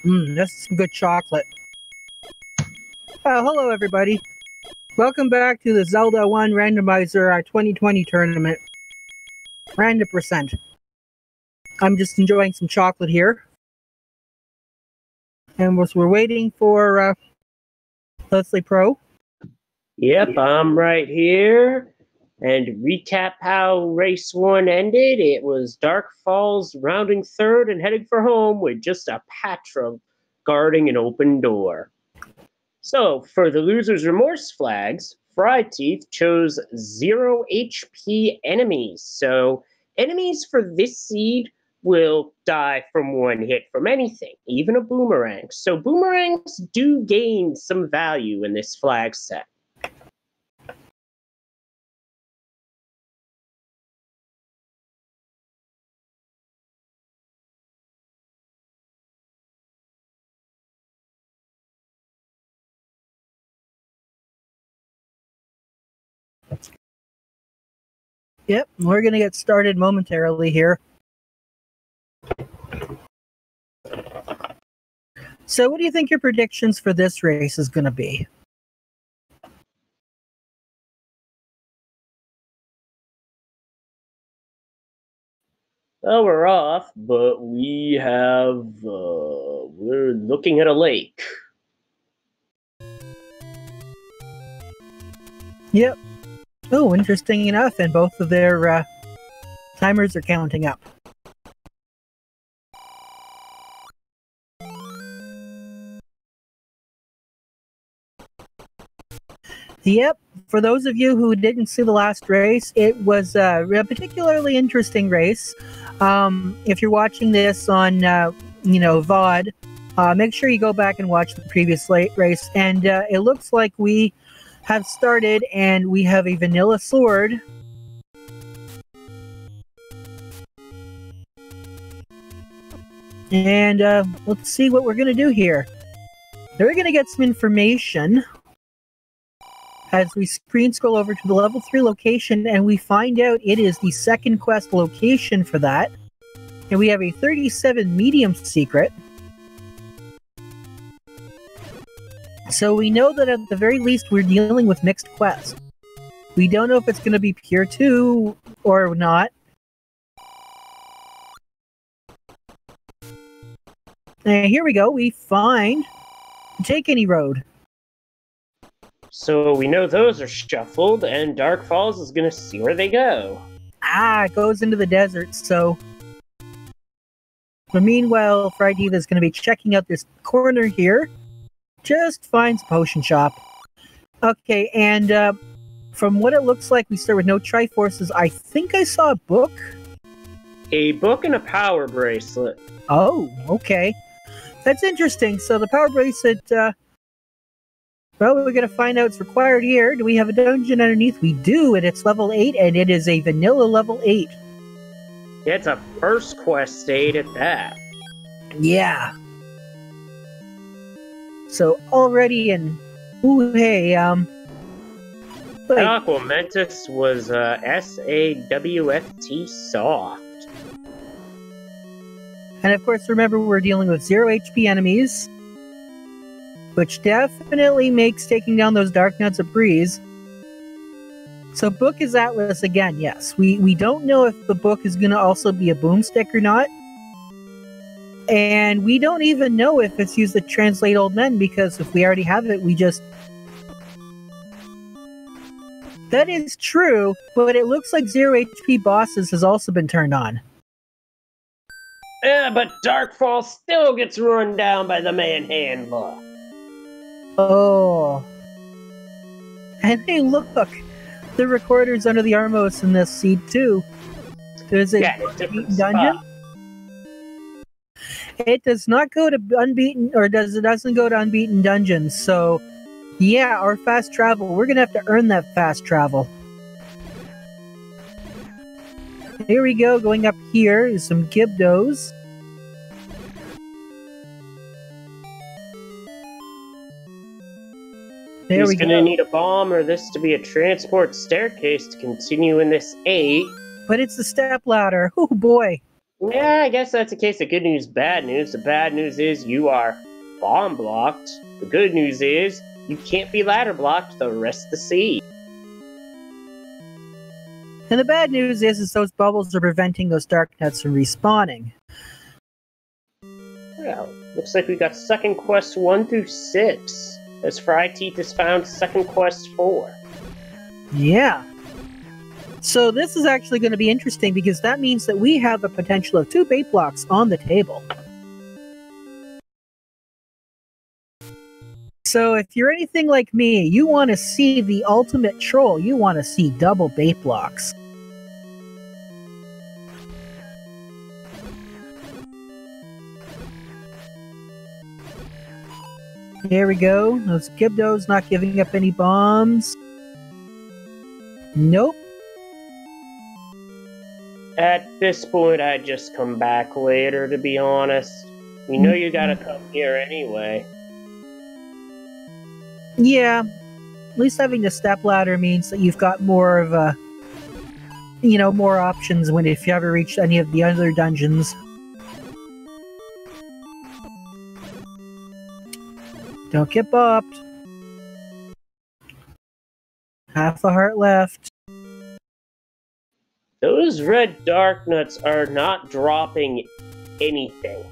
This is some good chocolate. Hello, everybody. Welcome back to the Zelda 1 Randomizer 2020 tournament. Random percent. I'm just enjoying some chocolate here. And we're waiting for Leslie Pro. Yep, I'm right here. And recap how race 1 ended. It was DarkFalz rounding third and heading for home with just a Patra guarding an open door. So, for the loser's remorse flags, Fryteeth chose 0 HP enemies. So, enemies for this seed will die from one hit from anything, even a boomerang. So, boomerangs do gain some value in this flag set. Yep, we're going to get started momentarily here. So what do you think your predictions for this race is going to be? Well, we're off, but we're looking at a lake. Yep. Oh, interesting enough, and both of their timers are counting up. Yep, for those of you who didn't see the last race, it was a particularly interesting race. If you're watching this on, VOD, make sure you go back and watch the previous race. And it looks like we have started, and we have a vanilla sword. And let's see what we're going to do here. We're going to get some information as we screen scroll over to the level 3 location, and we find out it is the second quest location for that. And we have a 37 medium secret. So we know that at the very least we're dealing with mixed quests. We don't know if it's going to be pure 2 or not. And here we go, we find Take Any Road. So we know those are shuffled, and DarkFalz is going to see where they go. It goes into the desert, so... But meanwhile, Fryteeth is going to be checking out this corner here. Just finds a potion shop. Okay, and from what it looks like, we start with no Triforces. I think I saw a book. A book and a power bracelet. Oh, okay. That's interesting. So the power bracelet, well, we're going to find out it's required here. Do we have a dungeon underneath? We do, and it's level 8, and it is a vanilla level 8. Yeah, it's a first quest state at that. Yeah. So already in... Ooh, hey, Aquamentus was SAWFT soft. And of course, remember, we're dealing with 0 HP enemies, which definitely makes taking down those Dark Nuts a breeze. So book is Atlas again, yes. We don't know if the book is going to also be a boomstick or not. And we don't even know if it's used to translate old men, because if we already have it, we just... That is true, but it looks like 0 HP bosses has also been turned on. Yeah, but DarkFalz still gets run down by the manhandler. Oh. And hey, look! The recorder's under the Armos in this seed, too. There's a unbeaten dungeon. It does not go to unbeaten, or it doesn't go to unbeaten dungeons, so... Yeah, our fast travel. We're gonna have to earn that fast travel. Here we go, going up here is some Gibdos. There we go. He's gonna need a bomb or this to be a transport staircase to continue in this 8. But it's the step ladder. Oh boy. Yeah, I guess that's the case. The good news, bad news. The bad news is you are bomb blocked. The good news is you can't be ladder blocked the rest of the sea. And the bad news is those bubbles are preventing those dark nuts from respawning. Well, looks like we got second quest 1 through 6. As Fryteeth has found second quest 4. Yeah. So this is actually going to be interesting because that means that we have the potential of 2 bait blocks on the table. So if you're anything like me, you want to see the ultimate troll. You want to see double bait blocks. There we go. Those Gibdos not giving up any bombs. Nope. At this point, I'd just come back later, to be honest. You know you gotta come here anyway. Yeah. At least having the stepladder means that you've got more of a... You know, more options if you ever reach any of the other dungeons. Don't get bopped. Half a heart left. Those red dark nuts are not dropping anything.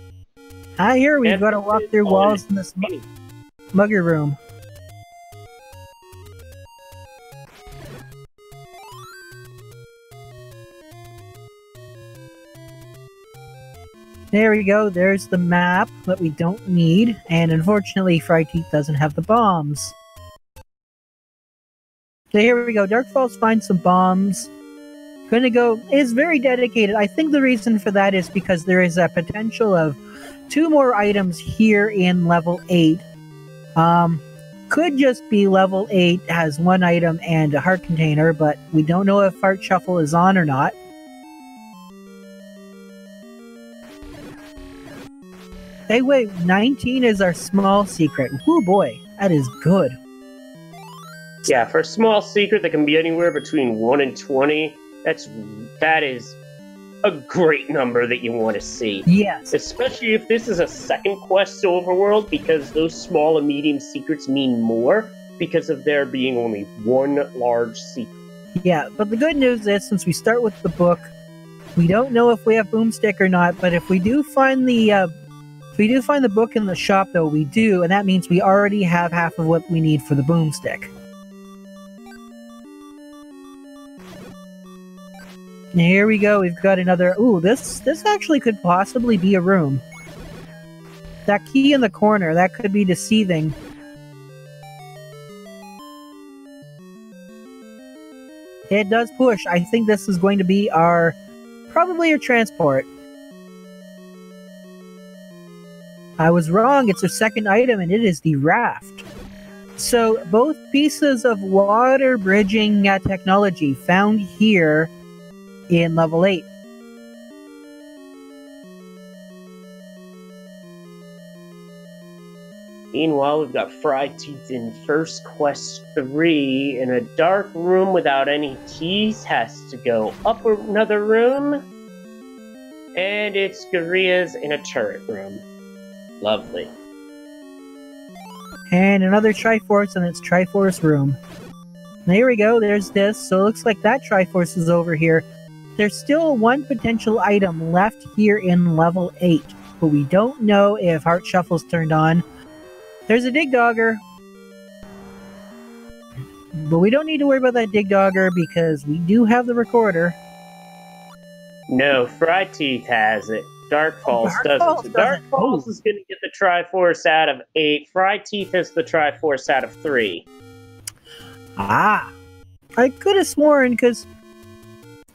Ah, here we've got to walk through walls in this mugger room. There we go, there's the map that we don't need, and unfortunately Fryteeth doesn't have the bombs. So here we go, DarkFalz finds some bombs. Gonna go, is very dedicated. I think the reason for that is because there is a potential of 2 more items here in level 8. Could just be level 8 has 1 item and a heart container, but we don't know if Heart Shuffle is on or not. Hey, wait, 19 is our small secret. Whoo boy, that is good. Yeah, for a small secret that can be anywhere between 1 and 20, that is a great number that you want to see. Yes. Especially if this is a second quest overworld, because those small and medium secrets mean more because of there being only 1 large secret. Yeah, but the good news is, since we start with the book, we don't know if we have Boomstick or not, but if we do find the book in the shop, though, we do, and that means we already have half of what we need for the Boomstick. Here we go, we've got another... Ooh, this actually could possibly be a room. That key in the corner, that could be deceiving. It does push. I think this is going to be probably our transport. I was wrong, it's our second item, and it is the raft. So, both pieces of water bridging technology found here in level 8. Meanwhile, we've got Fryteeth in first quest 3 in a dark room without any keys. Has to go up another room. And it's Garia's in a turret room. Lovely. And another Triforce, and it's Triforce room. There we go, there's this. So it looks like that Triforce is over here. There's still 1 potential item left here in level 8, but we don't know if Heart Shuffle's turned on. There's a Dig Dogger. But we don't need to worry about that Dig Dogger because we do have the recorder. No, Fryteeth has it. DarkFalz doesn't. DarkFalz is going to get the Triforce out of 8. Fryteeth has the Triforce out of 3. Ah. I could have sworn because...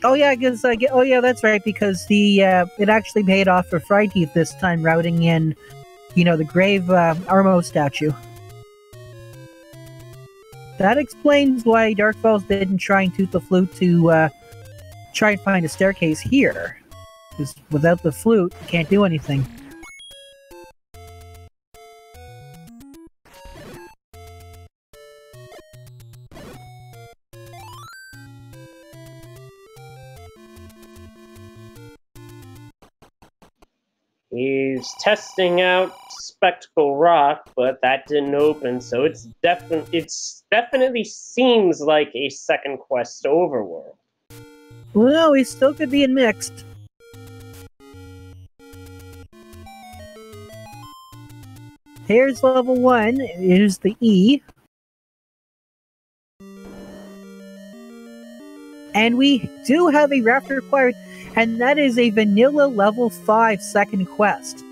Oh yeah, that's right, because it actually paid off for Fryteeth this time, routing in, the Grave Armo statue. That explains why DarkFalz didn't try and toot the flute to try and find a staircase here. Because without the flute, you can't do anything. He's testing out Spectacle Rock, but that didn't open, so it's definitely seems like a second quest overworld. Well, we still could be in mixed. Here's level 1. Here's the E. And we do have a raft required, and that is a vanilla level 5 second quest.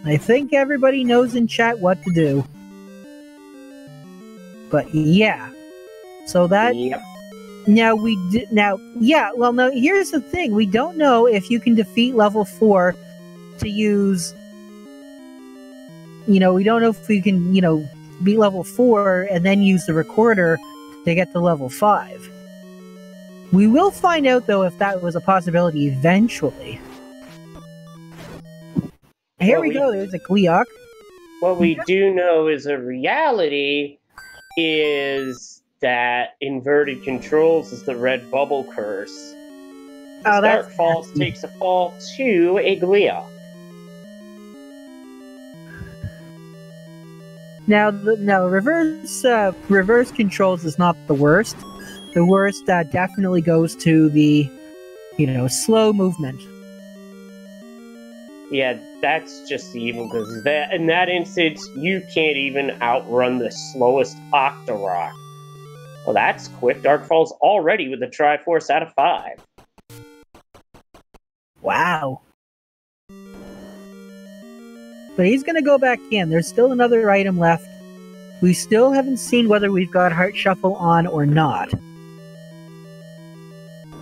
I think everybody knows in chat what to do. But yeah. So that... Yep. Now, now, here's the thing. We don't know if you can defeat level 4 to use... we don't know if we can, beat level 4 and then use the recorder to get to level 5. We will find out, though, if that was a possibility eventually. Here we go, there's a Gleeok. What we do know is a reality is that inverted controls is the red bubble curse. Oh, DarkFalz takes a fall to a Gleeok. Now, reverse controls is not the worst. The worst definitely goes to the, slow movement. Yeah, that's just evil, because in that instance, you can't even outrun the slowest Octorok. Well, that's quick. DarkFalz already with a Triforce out of 5. Wow. But he's going to go back in. There's still another item left. We still haven't seen whether we've got Heart Shuffle on or not.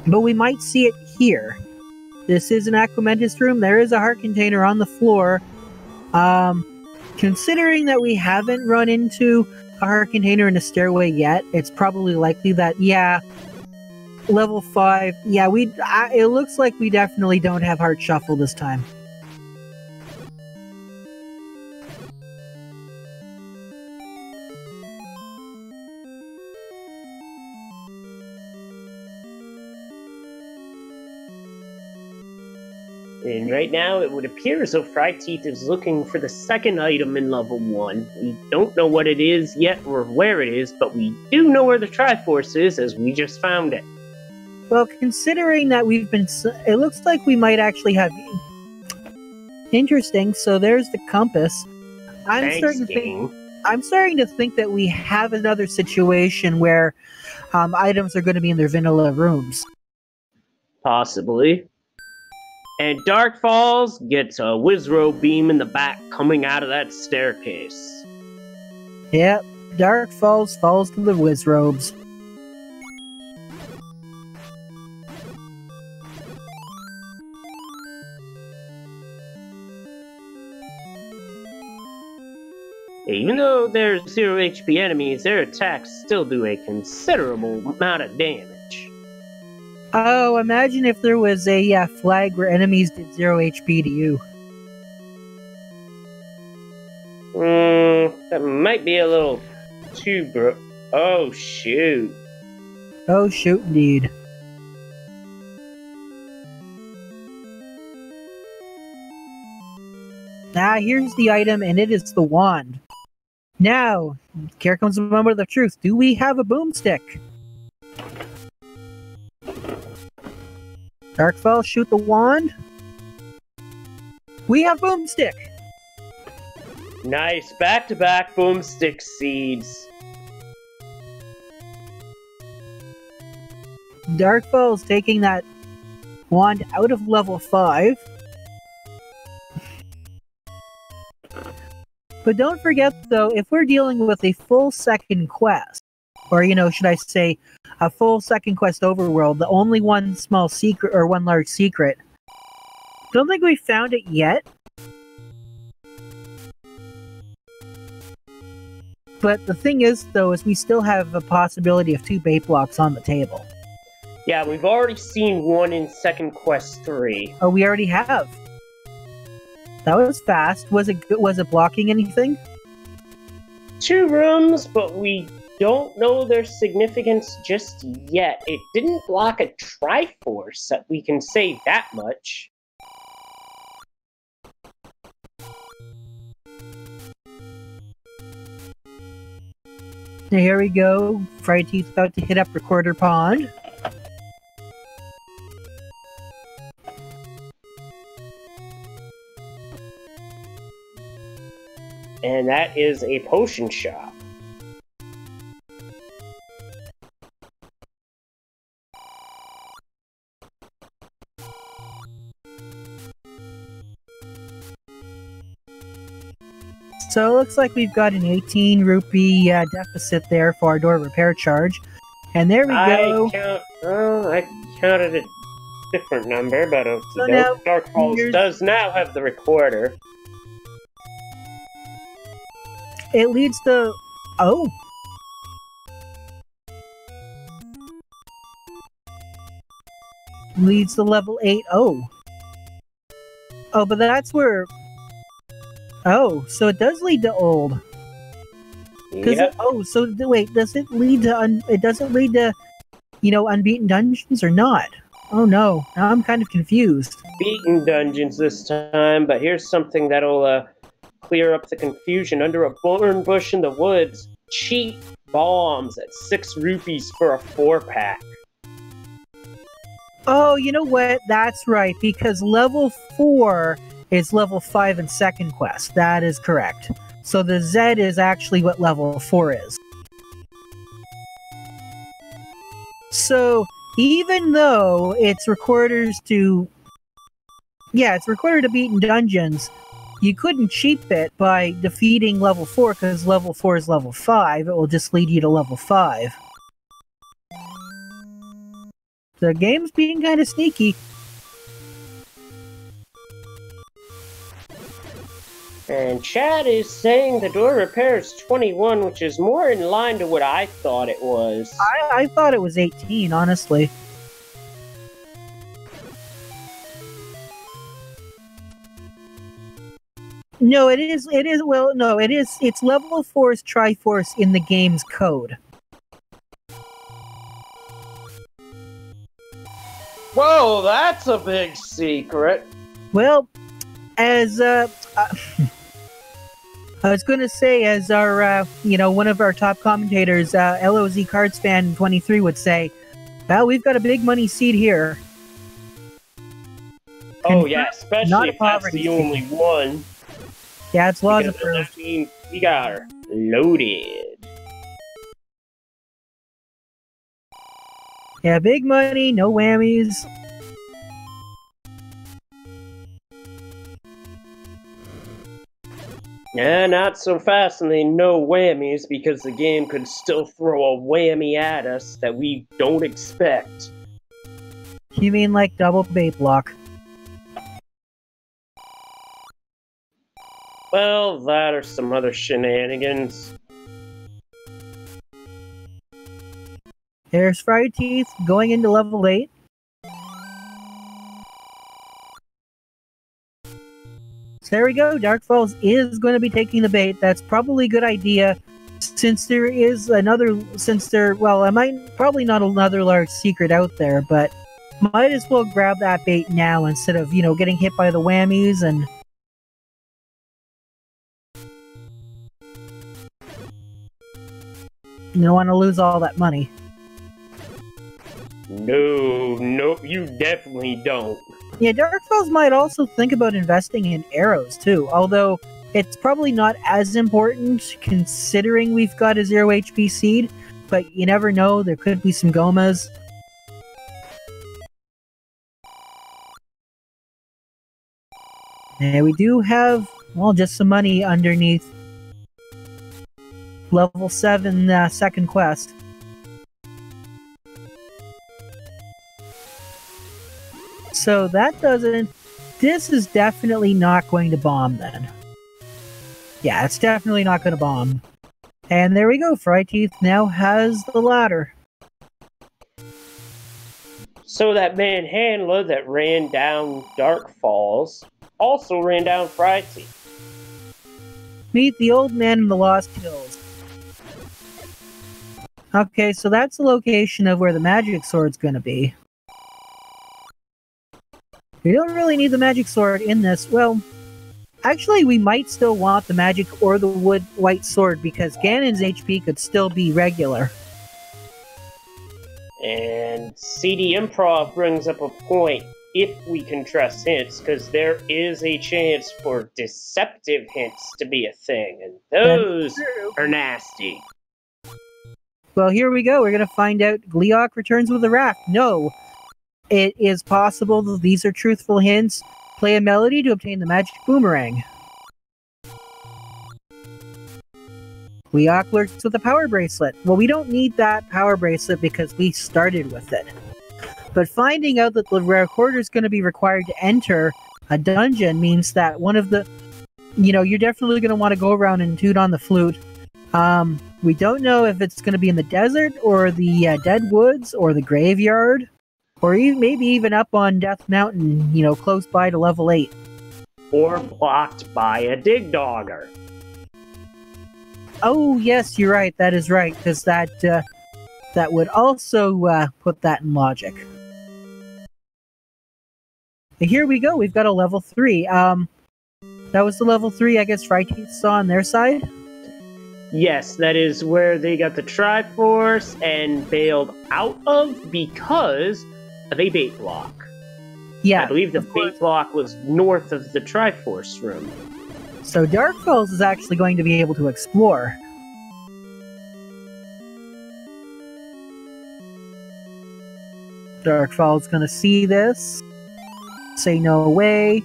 But we might see it here. This is an Aquamentus room. There is a heart container on the floor. Considering that we haven't run into a heart container in a stairway yet, it's probably likely that, level 5, it looks like we definitely don't have Heart Shuffle this time. And right now, it would appear as though Fryteeth is looking for the second item in level 1. We don't know what it is yet or where it is, but we do know where the Triforce is, as we just found it. Well, considering that it looks like we might actually have... Interesting, so there's the compass. I'm starting to think that we have another situation where items are going to be in their vanilla rooms. Possibly. And DarkFalz gets a Wizrobe beam in the back coming out of that staircase. Yep, DarkFalz falls to the Wizrobes. Even though they're 0 HP enemies, their attacks still do a considerable amount of damage. Oh, imagine if there was a flag where enemies did 0 HP to you. That might be a little too Oh, shoot. Oh, shoot, indeed. Here's the item, and it is the wand. Now, here comes the moment of the truth. Do we have a boomstick? DarkFalz, shoot the wand. We have boomstick. Nice, back-to-back boomstick seeds. DarkFalz taking that wand out of level 5. But don't forget, though, if we're dealing with a full second quest, or, should I say, a full second quest overworld, the only one small secret, or one large secret, don't think we found it yet. But the thing is, though, is we still have a possibility of 2 bait blocks on the table. Yeah, we've already seen one in Second Quest 3. Oh, we already have. That was fast. Was it blocking anything? 2 rooms, but we don't know their significance just yet. It didn't block a Triforce, that we can say that much. Here we go. Fryteeth about to hit up Recorder Pond. And that is a potion shop. So it looks like we've got an 18 rupee deficit there for our door repair charge. And there we go. I counted a different number, but So now, DarkFalz does now have the recorder. It leads to... Oh! Leads to level 8. Oh, but that's where... Oh, so it does lead to old. Yep. Wait, does it lead to... It doesn't lead to, unbeaten dungeons or not? Oh no, now I'm kind of confused. Beaten dungeons this time, but here's something that'll clear up the confusion. Under a thorn bush in the woods, cheap bombs at 6 rupees for a 4-pack. Oh, you know what? That's right, because level 4 is level 5 in second quest. That is correct. So the Z is actually what level 4 is. So, even though it's recorded to beaten dungeons, you couldn't cheap it by defeating level 4, because level 4 is level 5. It will just lead you to level 5. The game's being kind of sneaky. And Chad is saying the door repair is 21, which is more in line to what I thought it was. I thought it was 18, honestly. No, it is, well, no, it is, it's level 4's Triforce in the game's code. Whoa, that's a big secret. Well, as, I was going to say, as our, one of our top commentators, LOZ Cards Fan 23 would say, well, we've got a big money seed here. Oh, yeah, especially if that's the only one. Yeah, it's laws approved. That means we got her loaded. Yeah, big money, no whammies. Yeah, not so fast and they no whammies, because the game could still throw a whammy at us that we don't expect. You mean like double bait block? Well, that or some other shenanigans. There's Fryteeth going into level 8. So there we go. DarkFalz is going to be taking the bait. That's probably a good idea, since there is another. Probably not another large secret out there, but might as well grab that bait now instead of getting hit by the whammies and. You don't want to lose all that money. No, you definitely don't. Yeah, DarkFalz might also think about investing in arrows, too. Although, it's probably not as important, considering we've got a 0 HP seed. But you never know, there could be some Gomas. And we do have, well, just some money underneath level 7 second quest. So that doesn't... This is definitely not going to bomb then. Yeah, it's definitely not going to bomb. And there we go, Fryteeth now has the ladder. So that manhandler that ran down DarkFalz also ran down Fryteeth. Meet the old man in the Lost Hills. Okay, so that's the location of where the magic sword's gonna be. We don't really need the magic sword in this. Well, actually, we might still want the magic or the wood white sword because Ganon's HP could still be regular. And CD Improv brings up a point, if we can trust hints, because there is a chance for deceptive hints to be a thing, and those are nasty. Well, here we go. We're going to find out Gleeok returns with a raft. No, it is possible that these are truthful hints. Play a melody to obtain the magic boomerang. Gleeok lurks with a power bracelet. Well, we don't need that power bracelet because we started with it. But finding out that the recorder is going to be required to enter a dungeon means that one of the... you're definitely going to want to go around and toot on the flute. We don't know if it's going to be in the desert, or the Dead Woods, or the graveyard, or maybe even up on Death Mountain, close by to level 8. Or blocked by a dig dogger. Oh, yes, you're right. That is right, because that would also put that in logic. But here we go. We've got a level 3. That was the level 3, I guess, Fryteeth saw on their side? Yes, that is where they got the Triforce and bailed out of because of a bait block. Yeah. I believe the bait block was north of the Triforce room. So DarkFalz is actually going to be able to explore. DarkFalz is going to see this. Say no way.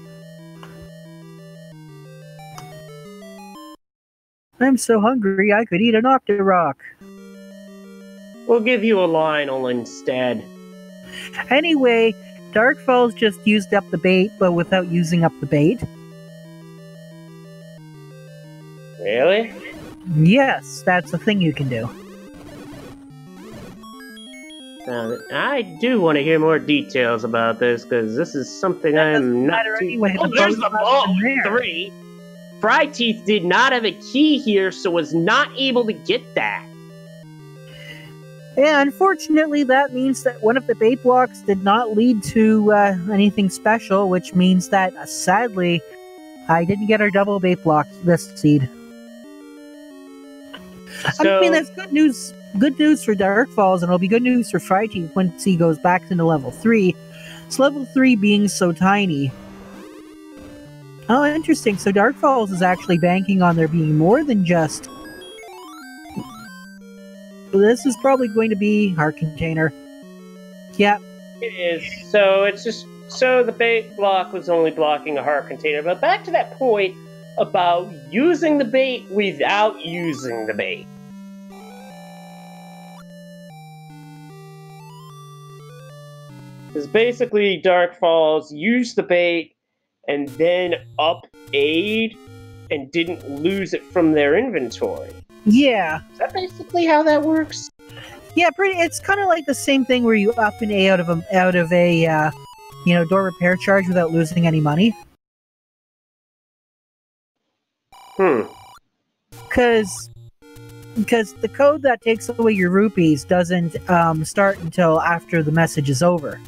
I'm so hungry I could eat an Octorok. We'll give you a Lionel instead. Anyway, DarkFalz just used up the bait, but without using up the bait. Really? Yes, that's a thing you can do. I do want to hear more details about this, because this is something I am not too... Anyway, oh, there's the vault 3! Fryteeth did not have a key here, so was not able to get that. Yeah, unfortunately, that means that one of the bait blocks did not lead to anything special, which means that, sadly, I didn't get our double bait block this seed. So, I mean, that's good news. Good news for DarkFalz, and it'll be good news for Fryteeth once he goes back into level 3. It's level 3 being so tiny. Oh, interesting. So DarkFalz is actually banking on there being more than just... This is probably going to be Heart Container. Yeah. it is. So it's just... So the bait block was only blocking a Heart Container. But back to that point about using the bait without using the bait. Because basically DarkFalz used the bait and then up aid and didn't lose it from their inventory. Yeah. Is that basically how that works? Yeah, it's kind of like the same thing where you up an A out of a door repair charge without losing any money. Because the code that takes away your rupees doesn't start until after the message is over.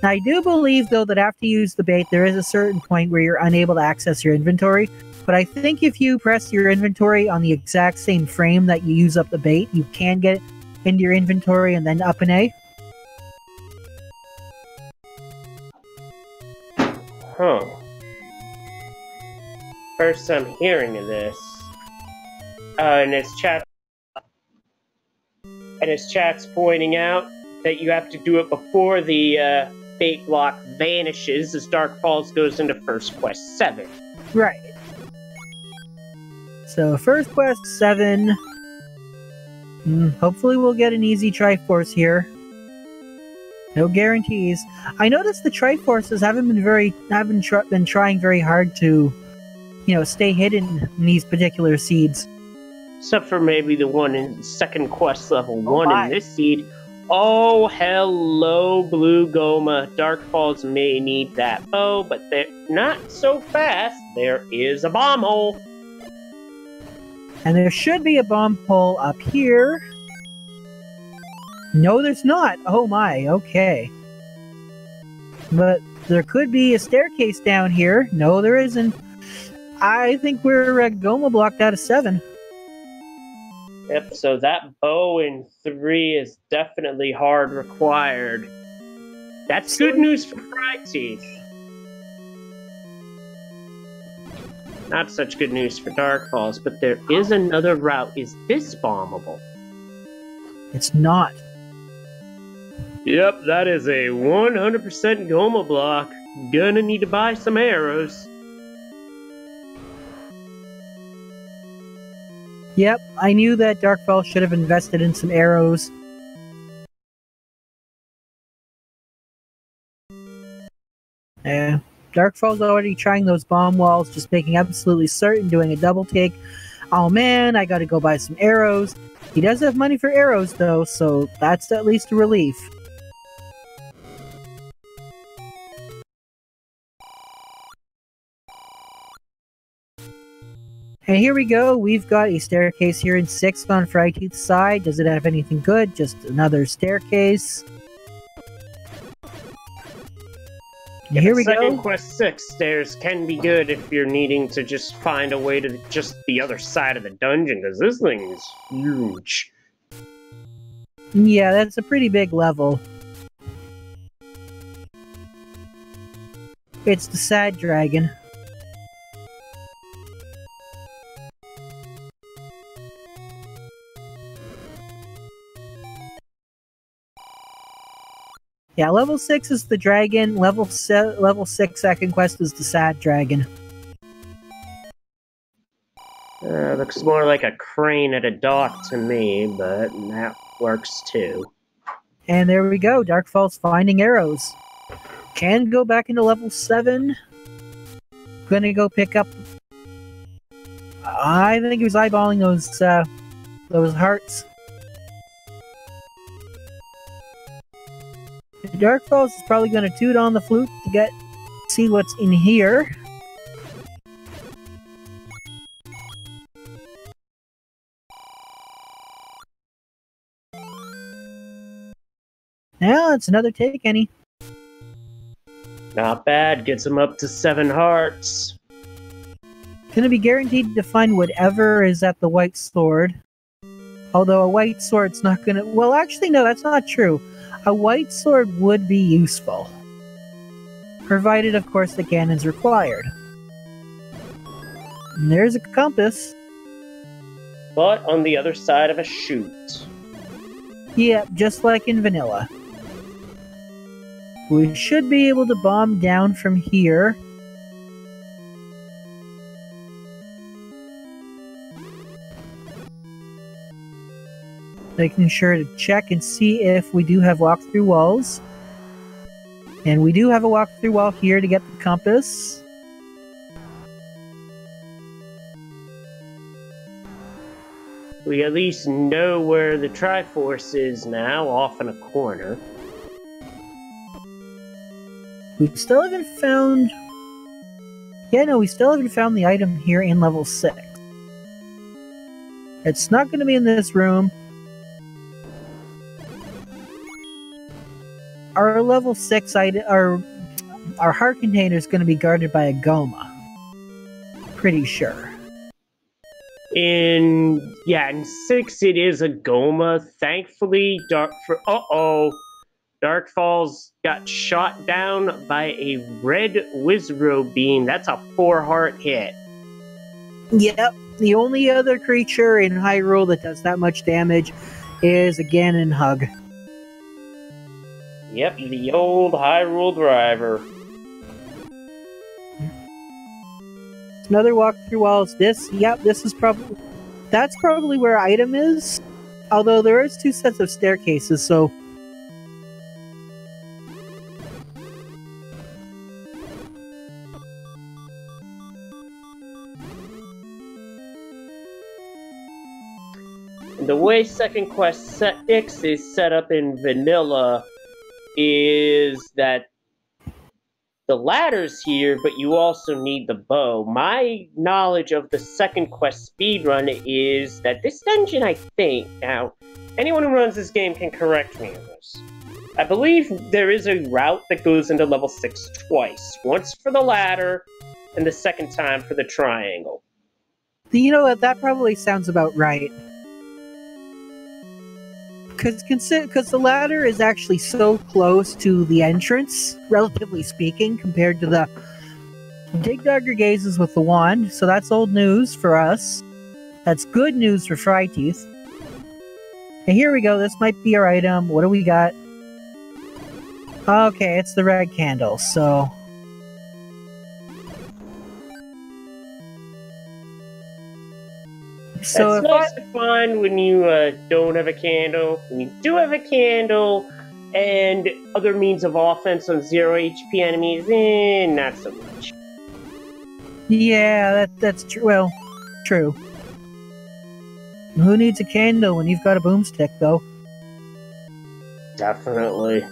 Now, I do believe, though, that after you use the bait, there is a certain point where you're unable to access your inventory. But I think if you press your inventory on the exact same frame that you use up the bait, you can get it into your inventory and then up an A. Huh. First I'm hearing of this. And his chat's pointing out that you have to do it before the bait block vanishes as DarkFalz goes into First Quest 7. Right. So, First Quest 7. Hopefully we'll get an easy Triforce here. No guarantees. I noticed the Triforces haven't been trying very hard to, stay hidden in these particular seeds. Except for maybe the one in second quest level 1 in this seed. Oh, hello, Blue Goma. DarkFalz may need that bow, but they're not so fast. There is a bomb hole. And there should be a bomb hole up here. No, there's not. Oh my, okay. But there could be a staircase down here. No, there isn't. I think we're Goma blocked out of 7. Yep, so that bow in 3 is definitely hard required. That's good news for Fryteeth. Not such good news for DarkFalz, but there is another route. Is this bombable? It's not. Yep, that is a 100% Goma block. Gonna need to buy some arrows. Yep, I knew that DarkFalz should have invested in some arrows. Yeah, DarkFalz already trying those bomb walls, just making absolutely certain, doing a double take. Oh man, I gotta go buy some arrows. He does have money for arrows though, so that's at least a relief. And here we go, we've got a staircase here in 6 on Fryteeth's side. Does it have anything good? Just another staircase. Yeah, here we go. Second quest 6 stairs can be good if you're needing to just find a way to just the other side of the dungeon, because this thing is huge. Yeah, that's a pretty big level. It's the sad dragon. Yeah, level 6 is the dragon, level 6 second quest is the sad dragon. Looks more like a crane at a dock to me, but that works too. And there we go, DarkFalz finding arrows. Can go back into level 7. Gonna go pick up... I think he was eyeballing those hearts. DarkFalz is probably going to toot on the flute to see what's in here. Now it's another take, Annie. Not bad, gets him up to 7 hearts. Gonna be guaranteed to find whatever is at the white sword. Although a white sword's not gonna... Well, actually, no, that's not true. A white sword would be useful. Provided, of course, the cannon's required. And there's a compass. But on the other side of a chute. Yep, just like in vanilla. We should be able to bomb down from here. Making sure to check and see if we do have walkthrough walls. And we do have a walkthrough wall here to get the compass. We at least know where the Triforce is now, off in a corner. We still haven't found... Yeah, no, we still haven't found the item here in level 6. It's not going to be in this room. Our level 6 item, our heart container is going to be guarded by a Goma. Pretty sure. In 6 it is a Goma. Thankfully, DarkFalz got shot down by a red Wizro beam. That's a 4-heart hit. Yep, the only other creature in Hyrule that does that much damage is a Ganon Hug. Yep, the old Hyrule driver. Another walkthrough wall is this. Yep, this is probably... That's probably where item is. Although there is 2 sets of staircases, so... The way second quest 6 is set up in vanilla is that The ladder's here, but you also need the bow. My knowledge of the second quest speedrun is that this dungeon, I think, now, anyone who runs this game can correct me on this. I believe there is a route that goes into level 6 twice. Once for the ladder, and the second time for the triangle. You know what? That probably sounds about right. Because the ladder is actually so close to the entrance, relatively speaking, compared to the Dig Dagger Gazes with the wand. So that's old news for us. That's good news for Fryteeth. And here we go. This might be our item. What do we got? Okay, it's the red candle. So It's nice to find when you don't have a candle. When you do have a candle, and other means of offense on 0 HP enemies, not so much. Yeah, that's true. Well, true. Who needs a candle when you've got a boomstick, though? Definitely.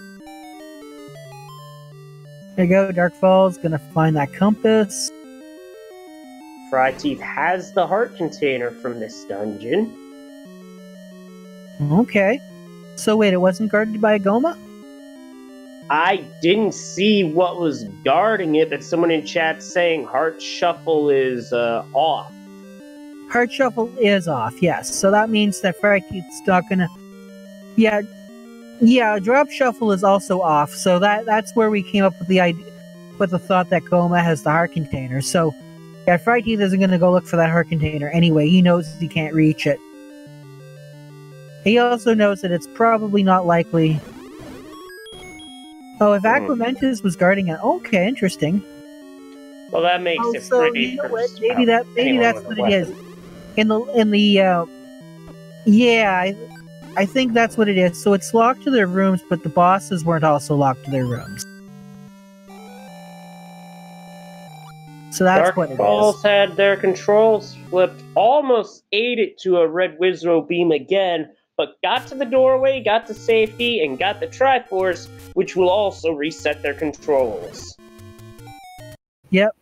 There you go, DarkFalz, gonna find that compass. Fryteeth has the heart container from this dungeon. Okay. So wait, it wasn't guarded by a Goma? I didn't see what was guarding it, but someone in chat saying Heart Shuffle is off. Heart Shuffle is off, yes. So that means that Fryteeth's not gonna... Yeah, Drop Shuffle is also off, so that's where we came up with the idea, with the thought that Goma has the heart container. So, yeah, Fryteeth isn't gonna go look for that heart container anyway. He knows he can't reach it. He also knows that it's probably not likely. Oh, if Aquamentus was guarding it, okay, interesting. Well, that makes it pretty. You know what? Maybe that's what it is. Yeah, I think that's what it is. So it's locked to their rooms, but the bosses weren't also locked to their rooms. So that's what it is. DarkFalz had their controls flipped, almost ate it to a red Wizro beam again, but got to the doorway, got to safety, and got the Triforce, which will also reset their controls. Yep.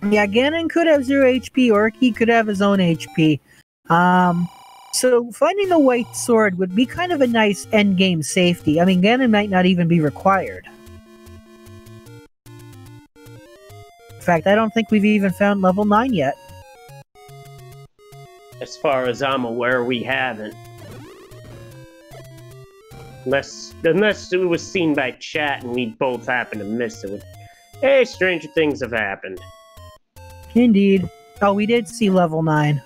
Yeah, Ganon could have 0 HP, or he could have his own HP. So finding a white sword would be kind of a nice endgame safety. I mean, Ganon might not even be required. In fact, I don't think we've even found level 9 yet. As far as I'm aware, we haven't. Unless it was seen by chat and we both happened to miss it. Hey, stranger things have happened. Indeed. Oh, we did see level 9.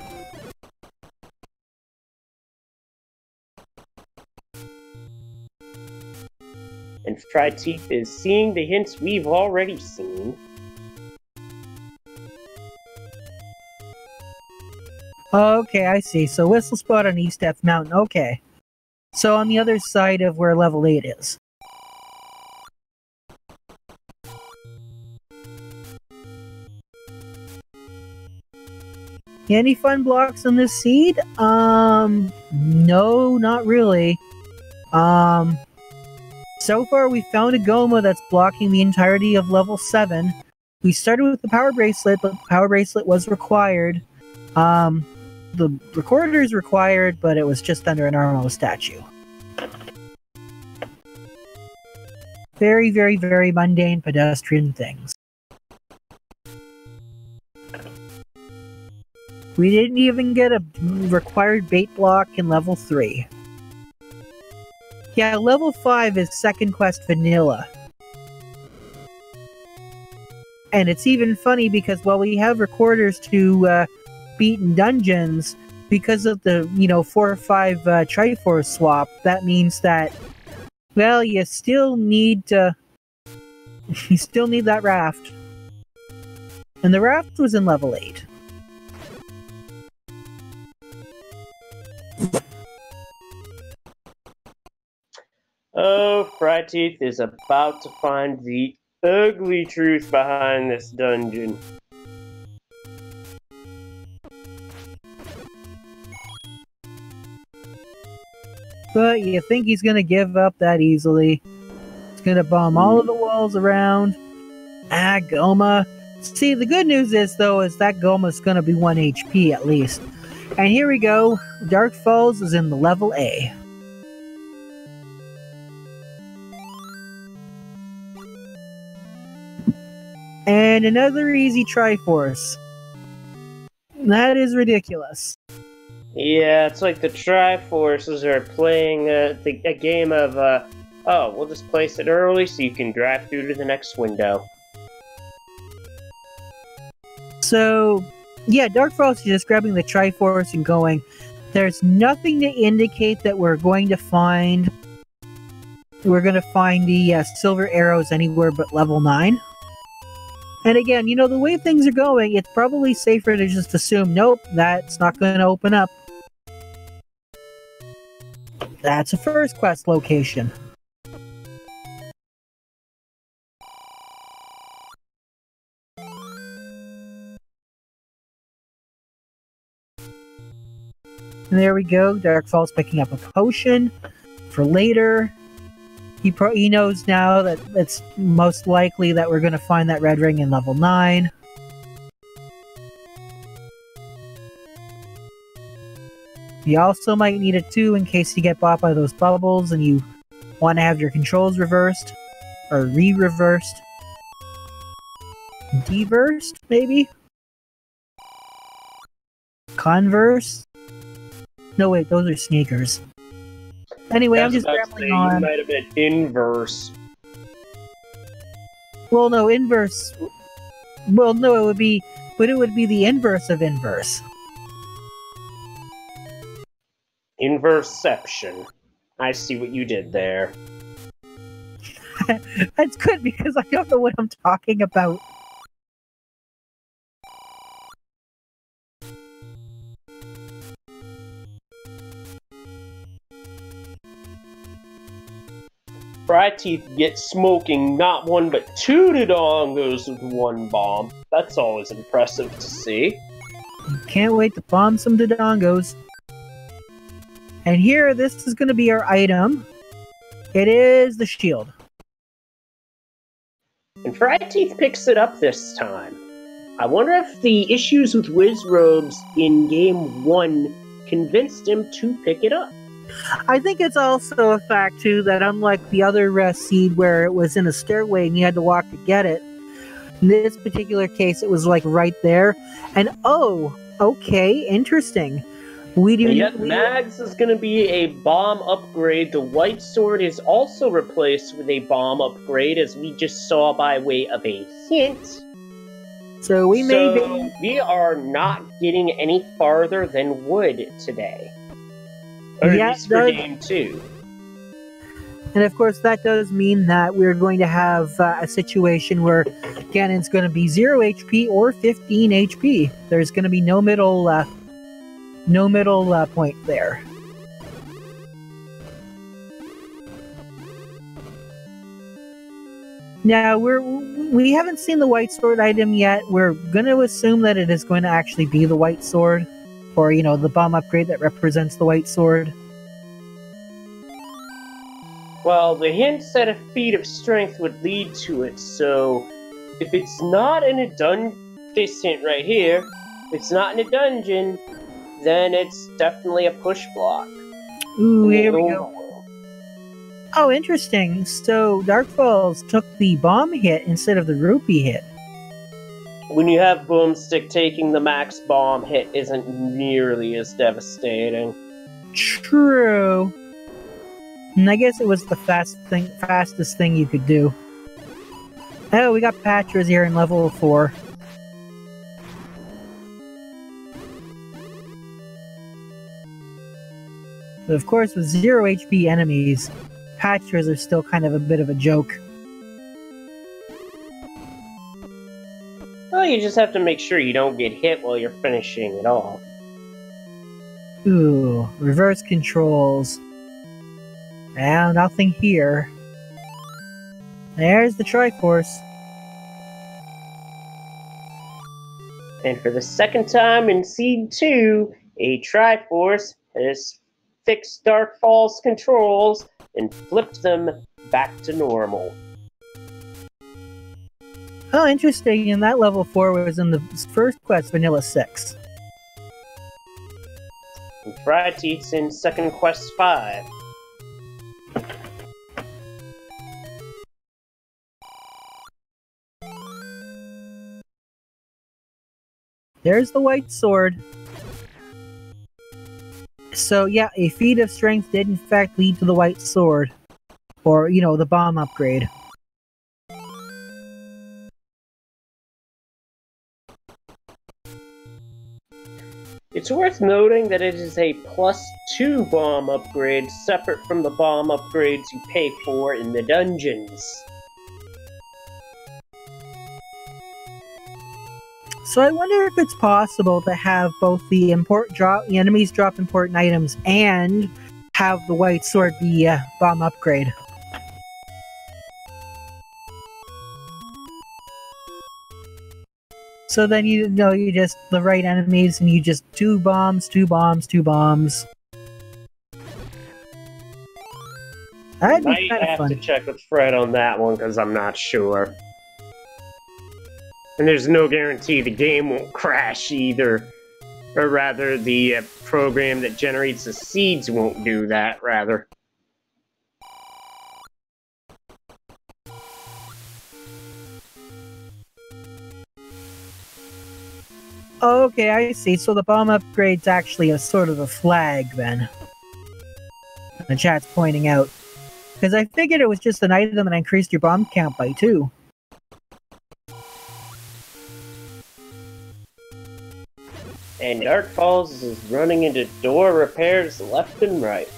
And Fryteeth is seeing the hints we've already seen. Okay, I see. So Whistle Spot on East Death Mountain. Okay. So on the other side of where level 8 is. Any fun blocks on this seed? No, not really. So far we found a Goma that's blocking the entirety of level 7. We started with the Power Bracelet, but the Power Bracelet was required. The Recorder is required, but it was just under an Armo statue. Very, very, very mundane pedestrian things. We didn't even get a required bait block in level 3. Yeah, level 5 is second quest vanilla. And it's even funny because while we have recorders to beat in dungeons, because of the 4 or 5 Triforce swap, that means that, well, you still need that raft. And the raft was in level 8. Oh, Fryteeth is about to find the ugly truth behind this dungeon. But you think he's going to give up that easily? He's going to bomb all of the walls around. Ah, Goma. See, the good news is, though, is that Goma's going to be 1 HP at least. And here we go. DarkFalz is in the level A. And another easy Triforce. That is ridiculous. Yeah, it's like the Triforces are playing a game of, oh, we'll just place it early so you can drive through to the next window. So, yeah, DarkFalz is just grabbing the Triforce and going. There's nothing to indicate that we're going to find the silver arrows anywhere but level 9. And again, you know, the way things are going, it's probably safer to just assume, nope, that's not going to open up. That's a first quest location. And there we go. DarkFalz picking up a potion for later. He knows now that it's most likely that we're going to find that red ring in level 9. You also might need it too in case you get bought by those bubbles and you want to have your controls reversed. Or re-reversed. Deversed, maybe? Converse? No, wait, those are sneakers. Anyway, I'm just rambling on. You might have been inverse. Well, no, inverse. Well, no, it would be the inverse of inverse. Inverseception. I see what you did there. That's good because I don't know what I'm talking about. Fryteeth gets smoking not one but 2 Dodongos with 1 bomb. That's always impressive to see. Can't wait to bomb some Dodongos. And here, this is going to be our item. It is the shield. And Fryteeth picks it up this time. I wonder if the issues with Wizrobes in Game 1 convinced him to pick it up. I think it's also a fact, too, that unlike the other seed where it was in a stairway and you had to walk to get it, in this particular case, it was, like, right there. And, oh, okay, interesting. Mags is going to be a bomb upgrade. The White Sword is also replaced with a bomb upgrade, as we just saw by way of a hint. So we are not getting any farther than wood today. Or at least for Game 2. And of course, that does mean that we're going to have a situation where Ganon's going to be 0 HP or 15 HP. There's going to be no middle point there. Now, we haven't seen the White Sword item yet. We're going to assume that it is going to actually be the White Sword. Or, you know, the bomb upgrade that represents the White Sword. Well, the hint said a feat of strength would lead to it, so if it's not in a this hint right here, if it's not in a dungeon, then it's definitely a push block. Ooh, here we go. Oh, interesting. So DarkFalz took the bomb hit instead of the rupee hit. When you have Boomstick, taking the max bomb hit isn't nearly as devastating. True. And I guess it was the fastest thing you could do. Oh, we got Patras here in level 4. But of course, with 0 HP enemies, Patras are still kind of a bit of a joke. Well, you just have to make sure you don't get hit while you're finishing it off. Ooh, reverse controls. Well, nothing here. There's the Triforce. And for the second time in Seed 2, a Triforce has fix DarkFalz controls and flip them back to normal. Oh, interesting. And that level 4 was in the first quest, Vanilla 6. And Fryteeth's in second quest 5. There's the white sword. So yeah, a feat of strength did in fact lead to the white sword. Or, you know, the bomb upgrade. It's worth noting that it is a +2 bomb upgrade, separate from the bomb upgrades you pay for in the dungeons. So I wonder if it's possible to have both the enemies drop important items and have the white sword be a bomb upgrade. So then you just the right enemies and you just 2 bombs, 2 bombs, 2 bombs. That'd be kind of Might have fun. to check with Fred on that one because I'm not sure. And there's no guarantee the game won't crash either. Or rather, the program that generates the seeds won't do that, rather. Okay, I see. So the bomb upgrade's actually a sort of a flag, then. The chat's pointing out. Because I figured it was just an item that increased your bomb count by 2. And DarkFalz is running into door repairs left and right.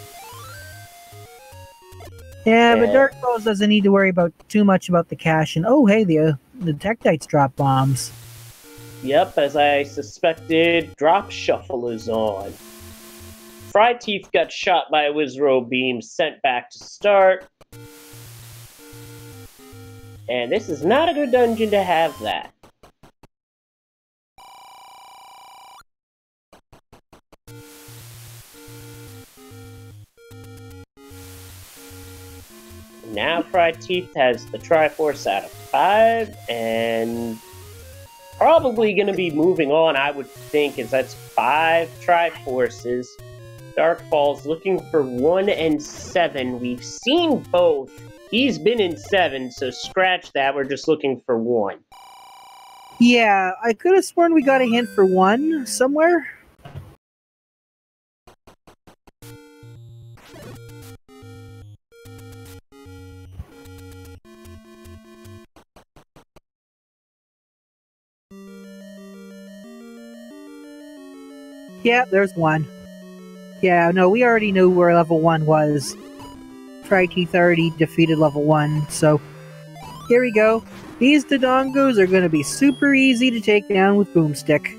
Yeah, but DarkFalz doesn't need to worry about too much about the cash. And oh, hey, the Tektites drop bombs. Yep, as I suspected, Drop Shuffle is on. Fryteeth got shot by a Wizrow beam, sent back to start. And this is not a good dungeon to have that. Now Fryteeth has the Triforce out of 5, and probably going to be moving on, I would think, as that's 5 Triforces. DarkFalz looking for 1 and 7. We've seen both. He's been in 7, so scratch that. We're just looking for 1. Yeah, I could have sworn we got a hint for 1 somewhere. Yeah, there's 1. Yeah, no, we already knew where level 1 was. Fryteeth already defeated level 1, so here we go. These Dodongos are going to be super easy to take down with Boomstick.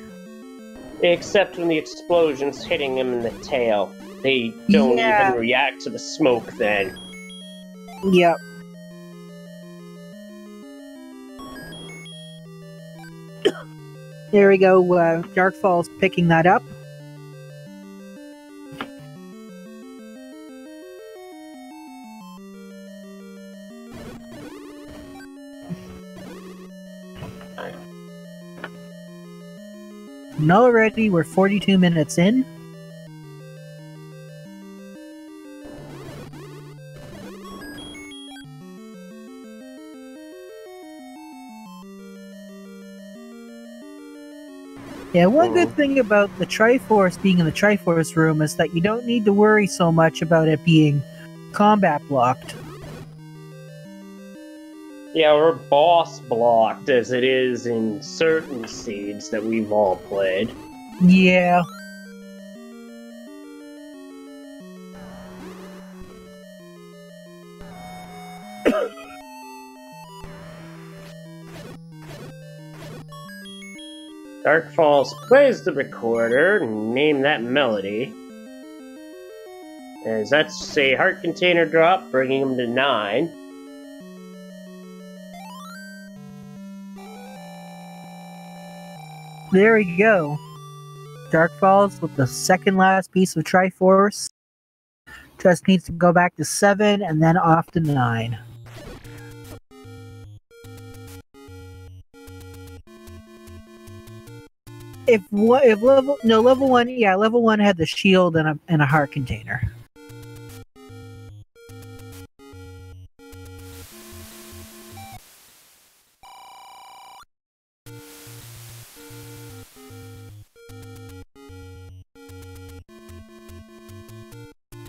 Except when the explosion's hitting him in the tail. They don't even react to the smoke then. Yep. There we go, DarkFalz picking that up. And already we're 42 minutes in. Yeah, one good thing about the Triforce being in the Triforce room is that you don't need to worry so much about it being combat blocked. Yeah, or boss blocked, as it is in certain seeds that we've all played. Yeah. DarkFalz plays the recorder and name that melody. As that's a heart container drop, bringing him to 9. There we go. DarkFalz with the second last piece of Triforce. Just needs to go back to 7 and then off to 9. Level 1, yeah, level 1 had the shield and a heart container.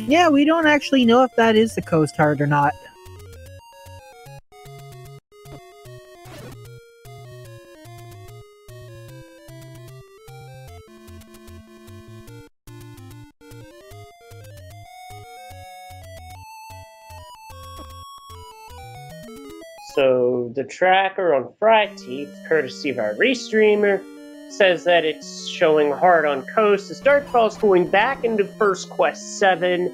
Yeah, we don't actually know if that is the coast heart or not. So the tracker on Fryteeth, courtesy of our restreamer, says that it's showing hard on coast as DarkFalz going back into First Quest 7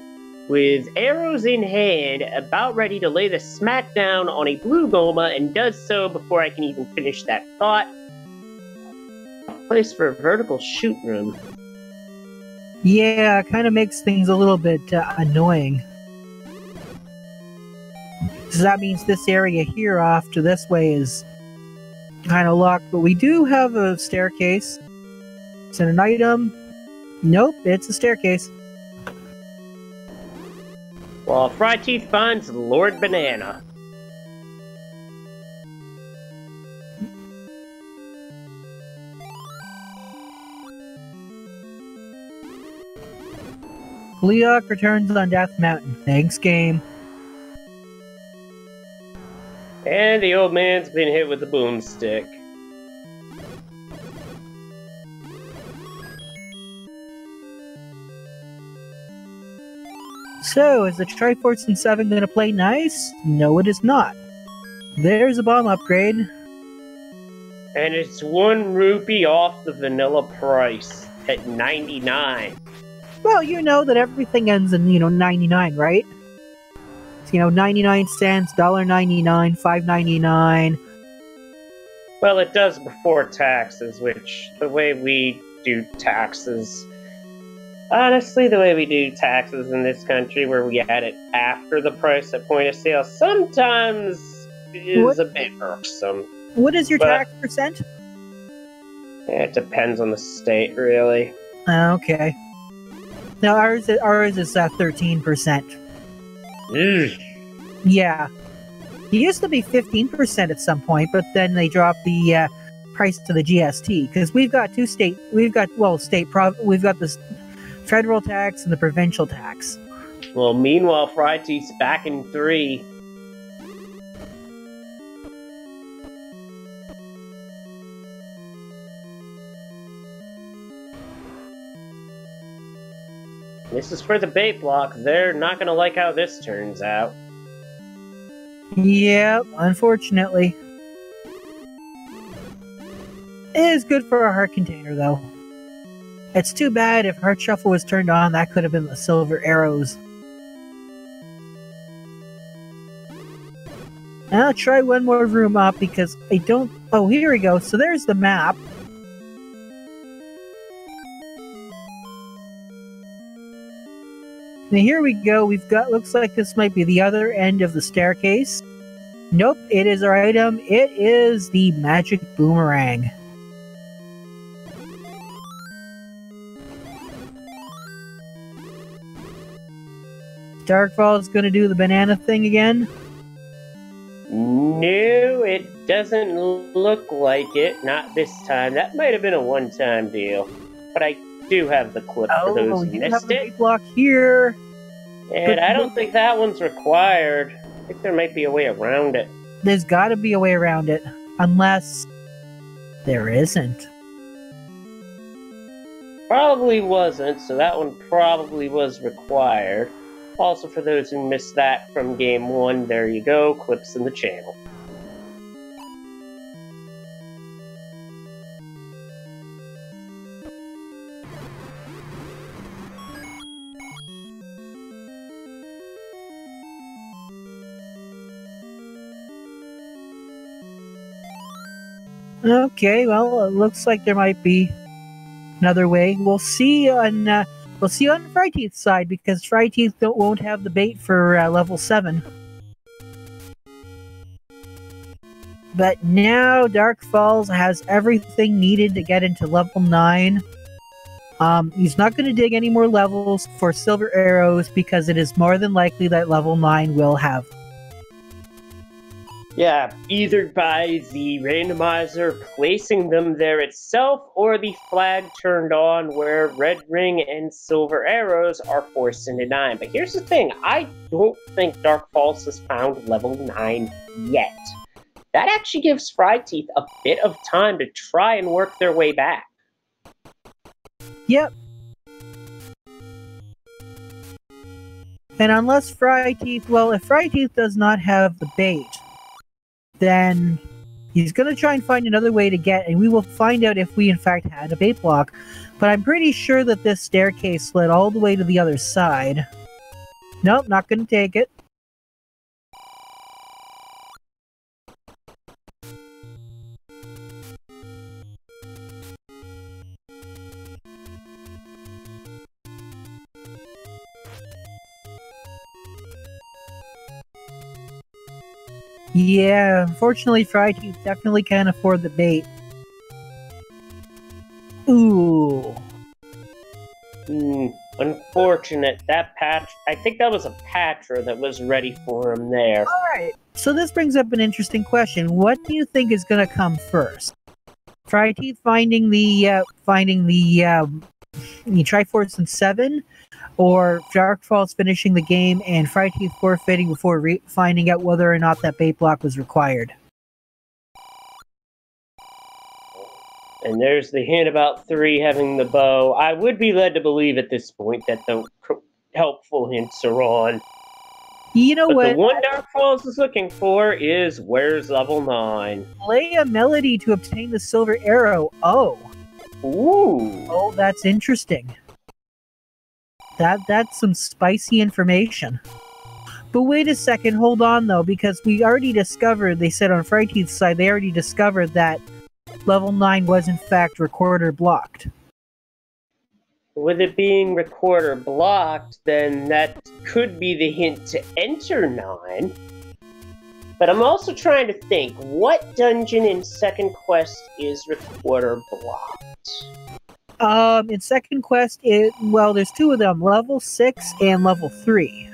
with arrows in hand, about ready to lay the smackdown on a blue Goma, and does so before I can even finish that thought. Place for a vertical shoot room. Yeah, kind of makes things a little bit annoying. So that means this area here off to this way is kind of locked, but we do have a staircase. Is it an item? Nope, it's a staircase. While Fryteeth finds Lord Banana. Leok returns on Death Mountain. Thanks, game. And the old man's been hit with a boomstick. So, is the Triforce in 7 going to play nice? No, it is not. There's a bomb upgrade. And it's 1 rupee off the vanilla price at 99. Well, you know that everything ends in, 99, right? It's, 99 cents, $1.99, $5.99. Well, it does before taxes, which the way we do taxes... Honestly, the way we do taxes in this country, where we add it after the price at point of sale, sometimes is a bit irksome. What is your tax percent? It depends on the state, really. Okay. Now, ours is 13%. Yeah. It used to be 15% at some point, but then they dropped the price to the GST, because we've got we've got the federal tax and the provincial tax. Well, meanwhile, Fryteeth's back in 3. This is for the bait block. They're not going to like how this turns out. Yeah, unfortunately. It is good for a heart container, though. It's too bad if Heart Shuffle was turned on, that could have been the silver arrows. And I'll try one more room up because I don't... Oh, here we go. So there's the map. Now here we go. We've got... Looks like this might be the other end of the staircase. Nope, it is our item. It is the magic boomerang. DarkFalz is going to do the banana thing again? No, it doesn't look like it. Not this time. That might have been a one-time deal. But I do have the clip for those who missed it. A block here. And I don't think that one's required. I think there might be a way around it. There's got to be a way around it. Unless there isn't. Probably wasn't, so that one probably was required. Also, for those who missed that from Game 1, there you go, clips in the channel. Okay, well, it looks like there might be another way. We'll see on We'll see you on Fryteeth's side, because Fryteeth won't have the bait for level 7. But now DarkFalz has everything needed to get into level 9. He's not going to dig any more levels for silver arrows, because it is more than likely that level 9 will have. Yeah, either by the randomizer placing them there itself, or the flag turned on where red ring and silver arrows are forced into 9. But here's the thing, I don't think DarkFalz has found level 9 yet. That actually gives Fryteeth a bit of time to try and work their way back. Yep. And unless Fryteeth, well, if Fryteeth does not have the bait, then he's going to try and find another way to get, and we will find out if we in fact had a bait block. But I'm pretty sure that this staircase led all the way to the other side. Nope, not going to take it. Yeah, unfortunately, Fryteeth definitely can't afford the bait. Ooh. Unfortunate. That patch, I think that was a patcher that was ready for him there. Alright, so this brings up an interesting question. What do you think is going to come first? Fryteeth finding the Triforce in 7? Or DarkFalz finishing the game and Fryteeth forfeiting before finding out whether or not that bait block was required? And there's the hint about 3 having the bow. I would be led to believe at this point that the helpful hints are on. You know what? The one DarkFalz is looking for is where's level 9? Play a melody to obtain the silver arrow. Oh. Ooh. Oh, that's interesting. That's some spicy information. But wait a second, hold on though, because we already discovered, they said on Fryteeth's side, they already discovered that level 9 was in fact recorder blocked. With it being recorder blocked, then that could be the hint to enter 9. But I'm also trying to think, what dungeon in second quest is recorder blocked? In second quest, well, there's 2 of them, level 6 and level 3.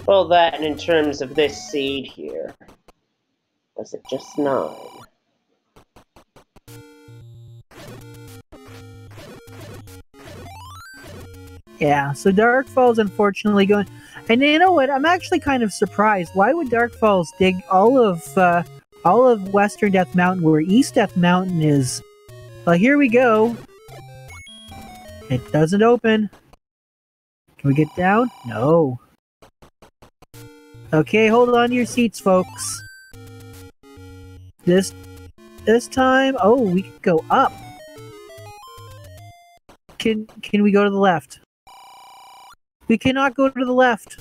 Well, that, and in terms of this seed here, was it just 9? Yeah, so DarkFalz unfortunately going... And you know what, I'm actually kind of surprised. Why would DarkFalz dig all of Western Death Mountain where East Death Mountain is? Well, here we go. It doesn't open. Can we get down? No. Okay, hold on to your seats, folks. This time, oh, we can go up. Can we go to the left? We cannot go to the left.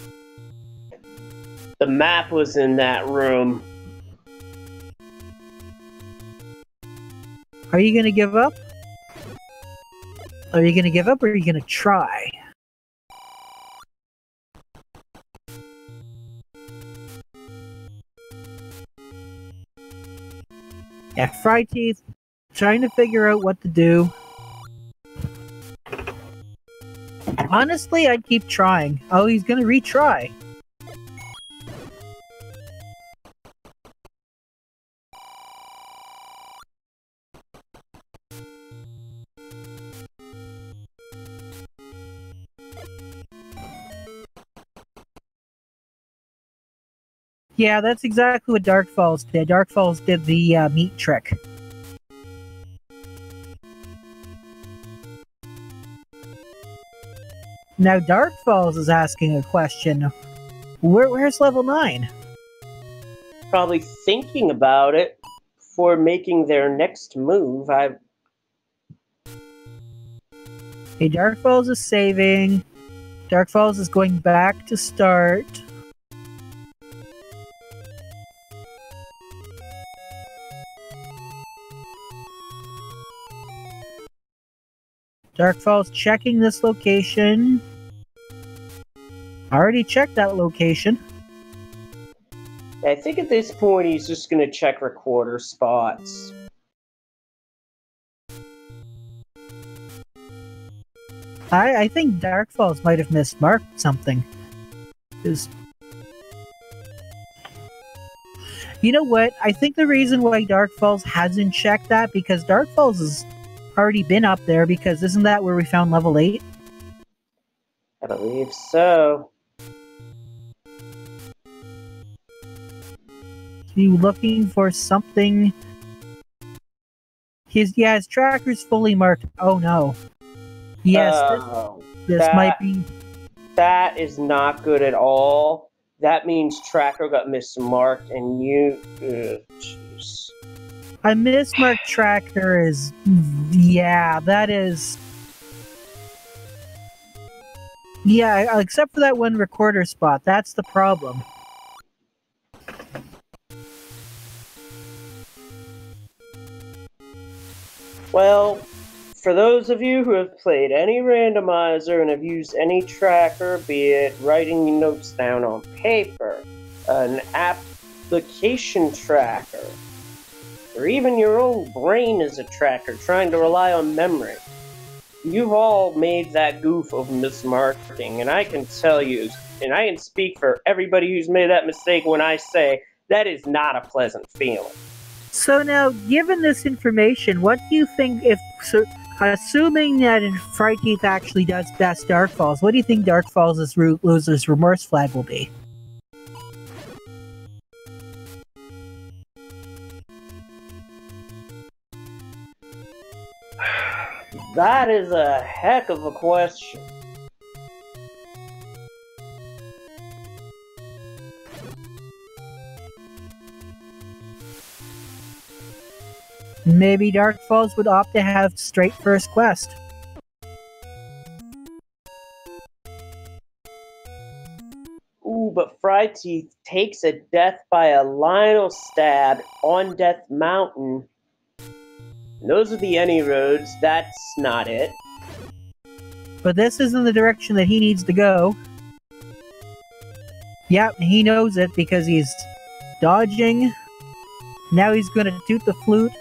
The map was in that room. Are you gonna give up? Are you gonna give up, or are you gonna try? Yeah, Fryteeth, trying to figure out what to do. Honestly, I'd keep trying. Oh, he's gonna retry. Yeah, that's exactly what DarkFalz did. DarkFalz did the meat trick. Now DarkFalz is asking a question. Where's level 9? Probably thinking about it before making their next move. Hey, DarkFalz is saving. DarkFalz is going back to start. DarkFalz checking this location. Already checked that location. I think at this point he's just going to check recorder spots. I think DarkFalz might have mismarked something. You know what? I think the reason why DarkFalz hasn't checked that, because DarkFalz has already been up there, because isn't that where we found level 8? I believe so. You looking for something? His tracker's fully marked. Oh no. Yes, this might be... That is not good at all. That means tracker got mismarked and you... jeez. A mismarked tracker is... Yeah, that is... Yeah, except for that one recorder spot. That's the problem. Well, for those of you who have played any randomizer and have used any tracker, be it writing notes down on paper, an application tracker, or even your own brain as a tracker trying to rely on memory, you've all made that goof of mismarking, and I can tell you, and I can speak for everybody who's made that mistake when I say that is not a pleasant feeling. So now, given this information, what do you think if... assuming that Fryteeth actually does best DarkFalz, what do you think DarkFalz's loser's remorse flag will be? That is a heck of a question. Maybe DarkFalz would opt to have straight first quest. Ooh, but Fryteeth takes a death by a Lionel stab on Death Mountain. And those are the any roads, that's not it. But this isn't the direction that he needs to go. Yep, he knows it because he's dodging. Now he's gonna toot the flute.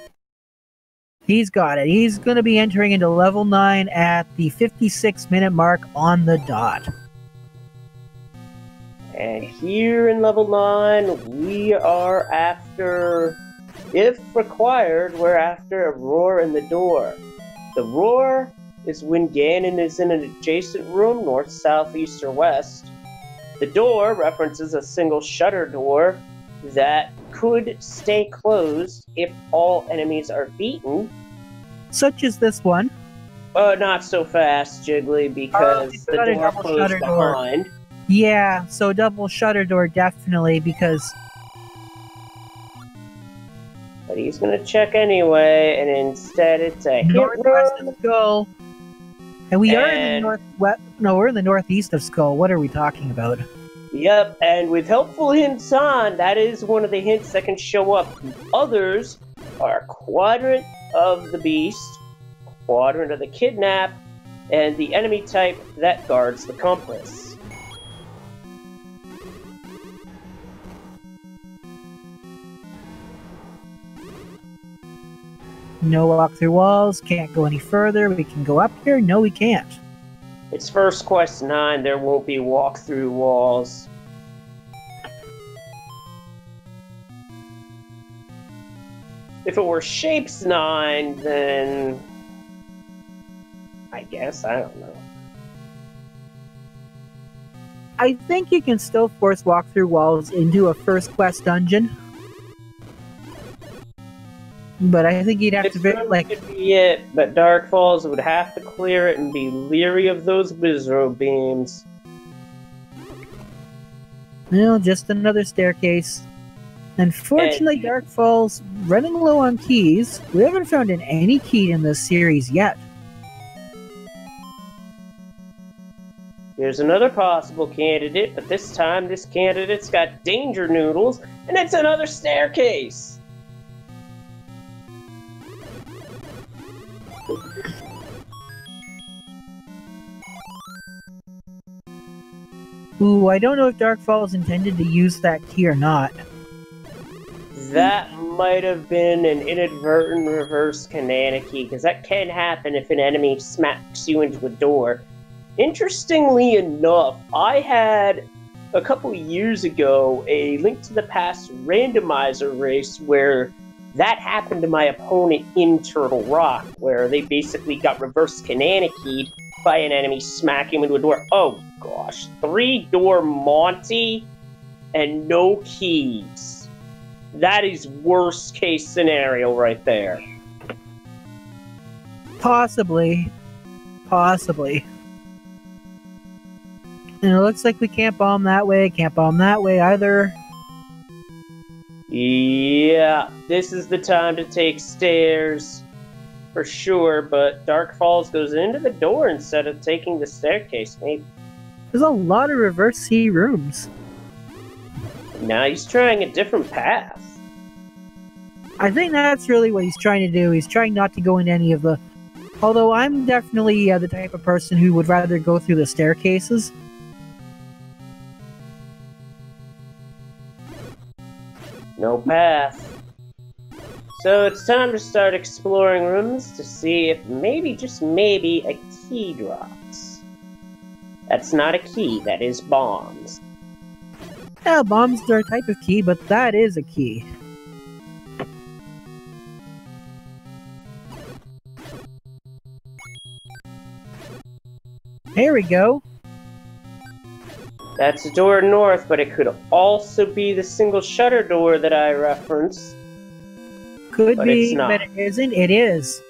He's got it. He's going to be entering into level 9 at the 56-minute mark on the dot. And here in level 9, we are after, if required, we're after a roar in the door. The roar is when Ganon is in an adjacent room, north, south, east, or west. The door references a single shutter door that could stay closed if all enemies are beaten. Such as this one. Not so fast, Jiggly, because the door closed behind. Yeah, so double shutter door definitely, because... But he's gonna check anyway, and instead it's a northwest of Skull. And we are in the northwest... No, we're in the northeast of Skull. What are we talking about? Yep, and with helpful hints on, that is one of the hints that can show up. Others are Quadrant of the Beast, Quadrant of the Kidnap, and the enemy type that guards the compass. No walk through walls, can't go any further. We can go up here? No, we can't. It's first quest 9, there won't be walk-through walls. If it were Shapes 9, then... I guess, I don't know. I think you can still force walk-through walls into a first quest dungeon. But I think you'd have to could be it, but DarkFalz would have to clear it and be leery of those Wizro beams. Well, just another staircase. Unfortunately, DarkFalz running low on keys. We haven't found any key in this series yet. Here's another possible candidate, but this time this candidate's got danger noodles, and it's another staircase! Ooh, I don't know if DarkFalz intended to use that key or not. That might have been an inadvertent reverse Canana key, because that can happen if an enemy smacks you into a door. Interestingly enough, I had a couple years ago a Link to the Past randomizer race where that happened to my opponent in Turtle Rock, where they basically got reverse Canana keyed by an enemy smacking into a door. Oh gosh, 3-door Monty and no keys. That is worst case scenario right there. Possibly. Possibly. And it looks like we can't bomb that way, can't bomb that way either. Yeah, this is the time to take stairs. For sure, but DarkFalz goes into the door instead of taking the staircase, maybe. There's a lot of reverse C rooms. Now he's trying a different path. I think that's really what he's trying to do. He's trying not to go in any of the... Although I'm definitely the type of person who would rather go through the staircases. No path. So it's time to start exploring rooms to see if maybe, just maybe, a key drops. That's not a key, that is bombs. Yeah, bombs are a type of key, but that is a key. Here we go. That's a door north, but it could also be the single shutter door that I referenced. Could be, but it isn't. It is.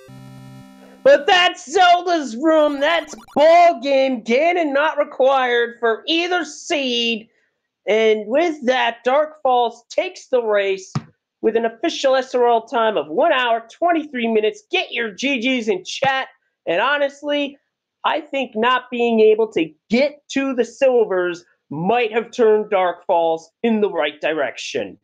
But that's Zelda's room! That's ball game, Ganon not required for either seed! And with that, DarkFalz takes the race with an official SRL time of 1 hour, 23 minutes. Get your GGs in chat. And honestly, I think not being able to get to the silvers might have turned DarkFalz in the right direction.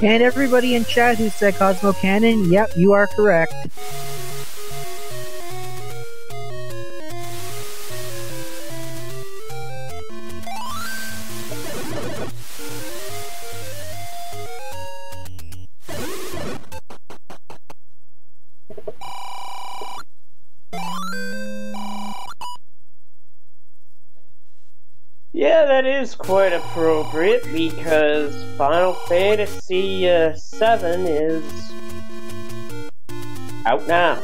And everybody in chat who said Cosmo Cannon, yep, you are correct. Yeah, that is quite appropriate, because Final Fantasy VII is out now.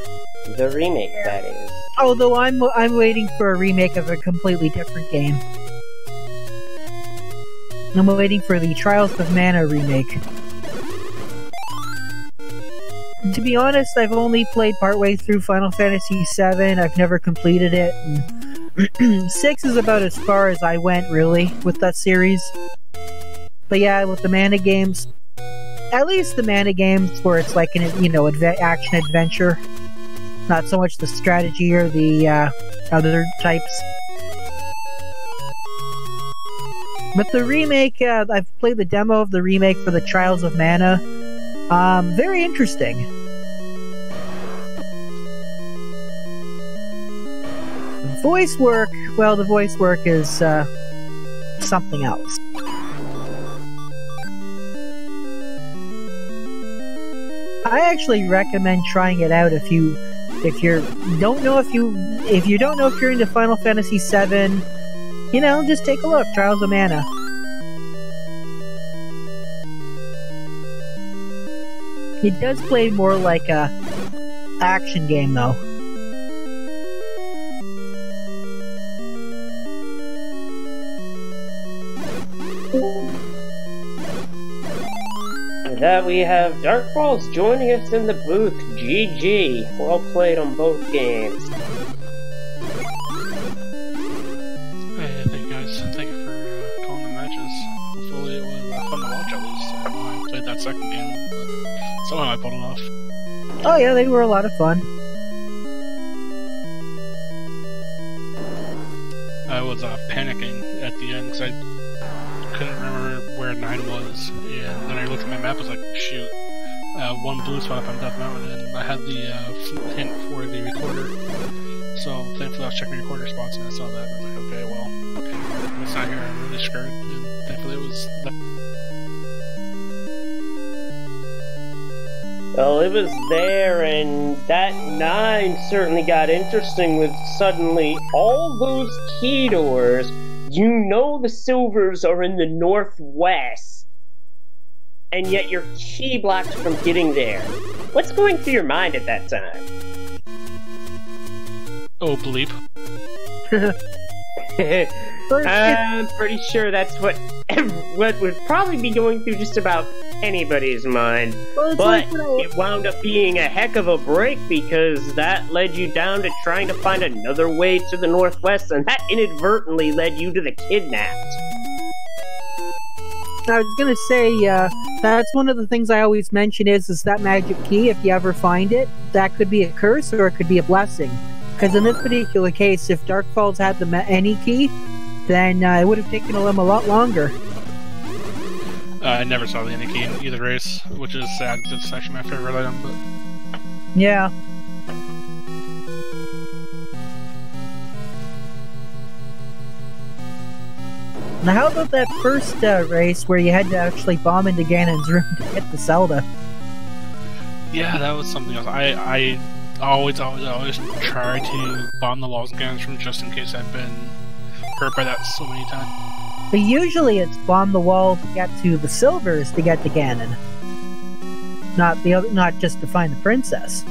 The remake, that is. Although I'm waiting for a remake of a completely different game. I'm waiting for the Trials of Mana remake. To be honest, I've only played partway through Final Fantasy VII. I've never completed it. And 6 is about as far as I went, really, with that series. But yeah, with the Mana games, at least the Mana games where it's like an, action adventure, not so much the strategy or the other types. But the remake, I've played the demo of the remake for the Trials of Mana. Very interesting. Voice work, well, the voice work is something else. I actually recommend trying it out if you don't know if you're into Final Fantasy VII. Just take a look. Trials of Mana. It does play more like a action game, though. With that, we have DarkFalz joining us in the booth. GG. Well played on both games. Hey, thank you guys. Thank you for calling the matches. Hopefully it was fun to watch at least. I played that second game, but somehow I pulled it off. Oh yeah, they were a lot of fun. was panicking at the end because I couldn't remember where 9 was, and then I looked at my map. I was like, shoot, one blue spot up on Death Mountain, and I had the hint for the recorder. So thankfully I was checking recorder spots and I saw that, and I was like, okay, well, if it's not here, I'm really screwed. And thankfully it was that. Well, it was there, and that 9 certainly got interesting with suddenly all those key doors. You know the silvers are in the northwest, and yet you're key blocked from getting there. What's going through your mind at that time? Oh, bleep. I'm pretty sure that's what would probably be going through just about anybody's mind. But it wound up being a heck of a break because that led you down to trying to find another way to the northwest, and that inadvertently led you to the kidnapped. I was gonna say, that's one of the things I always mention is that magic key, if you ever find it, that could be a curse or it could be a blessing. Because in this particular case, if DarkFalz had any key, then it would have taken them a lot longer. I never saw the any key in either race, which is sad because it's actually my favorite item, but... Yeah. Now how about that first race where you had to actually bomb into Ganon's room to get the Zelda? Yeah, that was something else. I always try to bomb the walls in Ganon's room just in case I've been hurt by that so many times. But usually it's bomb the wall to get to the silvers to get to Ganon. Not just to find the princess.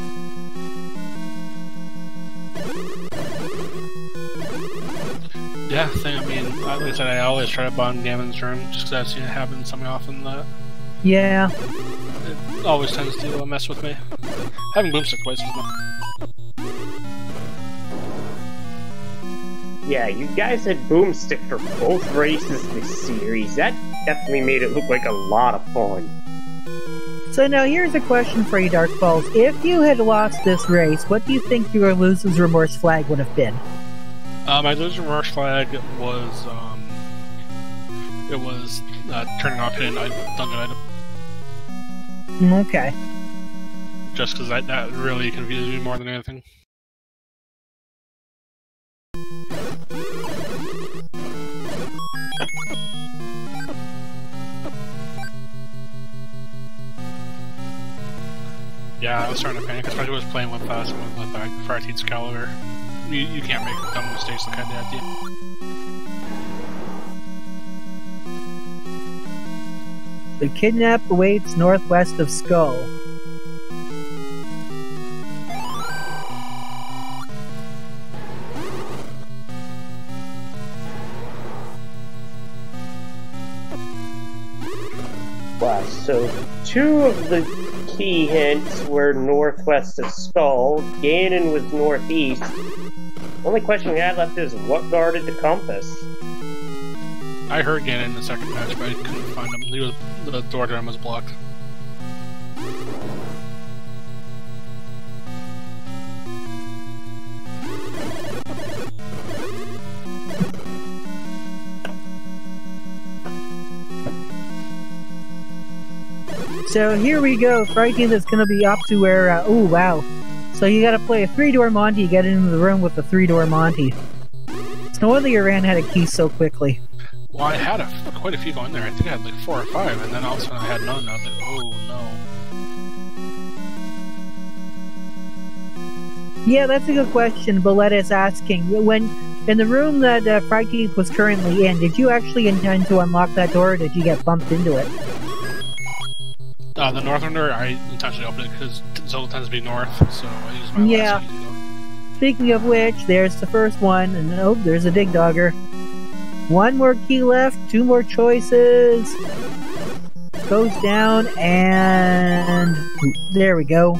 Yeah, I mean, like I said, I always try to bomb Ganon's room just because I've seen it happen so often that... Yeah. It always tends to mess with me. Having boomstick twice is not... Yeah, you guys had boomstick for both races this series. That definitely made it look like a lot of fun. So now here's a question for you, DarkFalz. If you had lost this race, what do you think your Loser's Remorse flag would have been? My Loser's Remorse flag was, turning off hidden dungeon item. Okay. Just because that really confused me more than anything. Yeah, I was starting to panic, especially when I was playing with someone with Fryteeth's caliber. You can't make dumb mistakes like I did at the end. The kidnap awaits northwest of Skull. Wow, so 2 of the key hints were northwest of Skull, Ganon was northeast. Only question we had left is what guarded the compass? I heard Ganon in the second match, but I couldn't find him. The door to him was blocked. So here we go. Fryteeth is going to be up to where... oh, wow. So you got to play a 3-door Monty to get into the room with the 3-door Monty. It's no wonder your ran had a key so quickly. Well, I had quite a few going there. I think I had like 4 or 5, and then all of a sudden I had none. I was like, oh no. Yeah, that's a good question. Bolette is asking, when in the room that Fryteeth was currently in, did you actually intend to unlock that door, or did you get bumped into it? The northern door, I intentionally opened it because Zelda tends to be north, so I used my last key to go. Speaking of which, there's the first one, and oh, there's a Dig Dogger. 1 more key left, 2 more choices. Goes down, and there we go.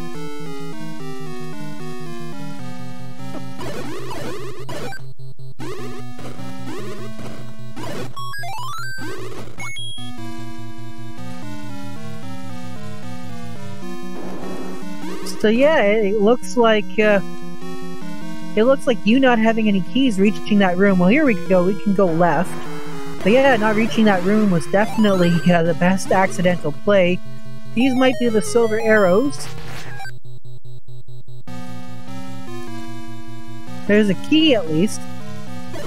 So yeah, it looks like it looks like you not having any keys reaching that room. Well, here we go. We can go left. But yeah, not reaching that room was definitely the best accidental play. These might be the silver arrows. There's a key at least.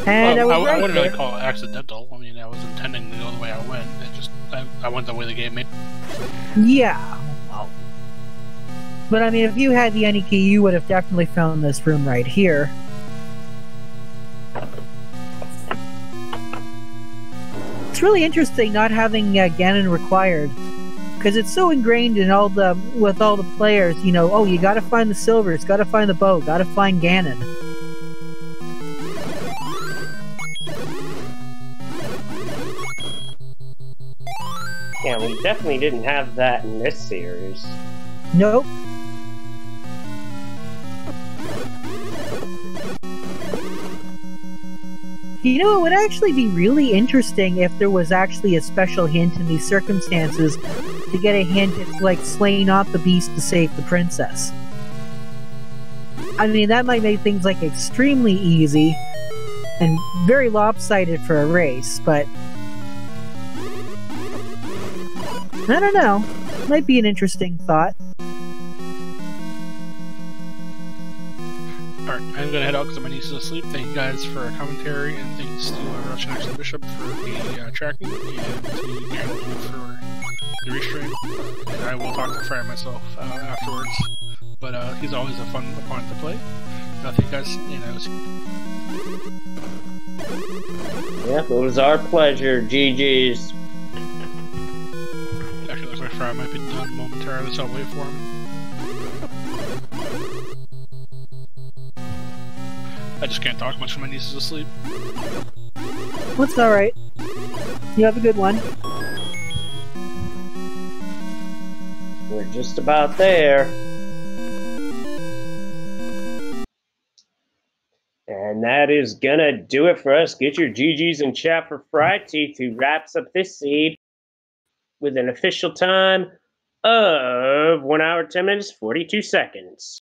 And well, I wouldn't really call it accidental. I mean, I was intending to go the way I went. It just I went the way the game made. Yeah. Well, but I mean, if you had the any key, you would have definitely found this room right here. It's really interesting not having Ganon required, because it's so ingrained in with all the players. You know, oh, you got to find the silvers, got to find the bow, got to find Ganon. Yeah, we definitely didn't have that in this series. Nope. You know, it would actually be really interesting if there was actually a special hint in these circumstances to get a hint it's like slaying off the beast to save the princess. I mean, that might make things like extremely easy and very lopsided for a race, but I don't know. Might be an interesting thought. Alright, I'm gonna head out because my niece is asleep. Thank you guys for commentary, and thanks to Russian Action Bishop for the tracking, and to Gary for the restream. And I will talk to Fry myself afterwards. But he's always a fun opponent to play. Thank you guys, Yeah, it was our pleasure. GG's. Actually, looks like Fry might be done momentarily, so I'll wait for him. I just can't talk much when my niece is asleep. That's alright. You have a good one. We're just about there. And that is gonna do it for us. Get your GGs in chat for Fryteeth, who wraps up this seed with an official time of 1 hour, 10 minutes, 42 seconds.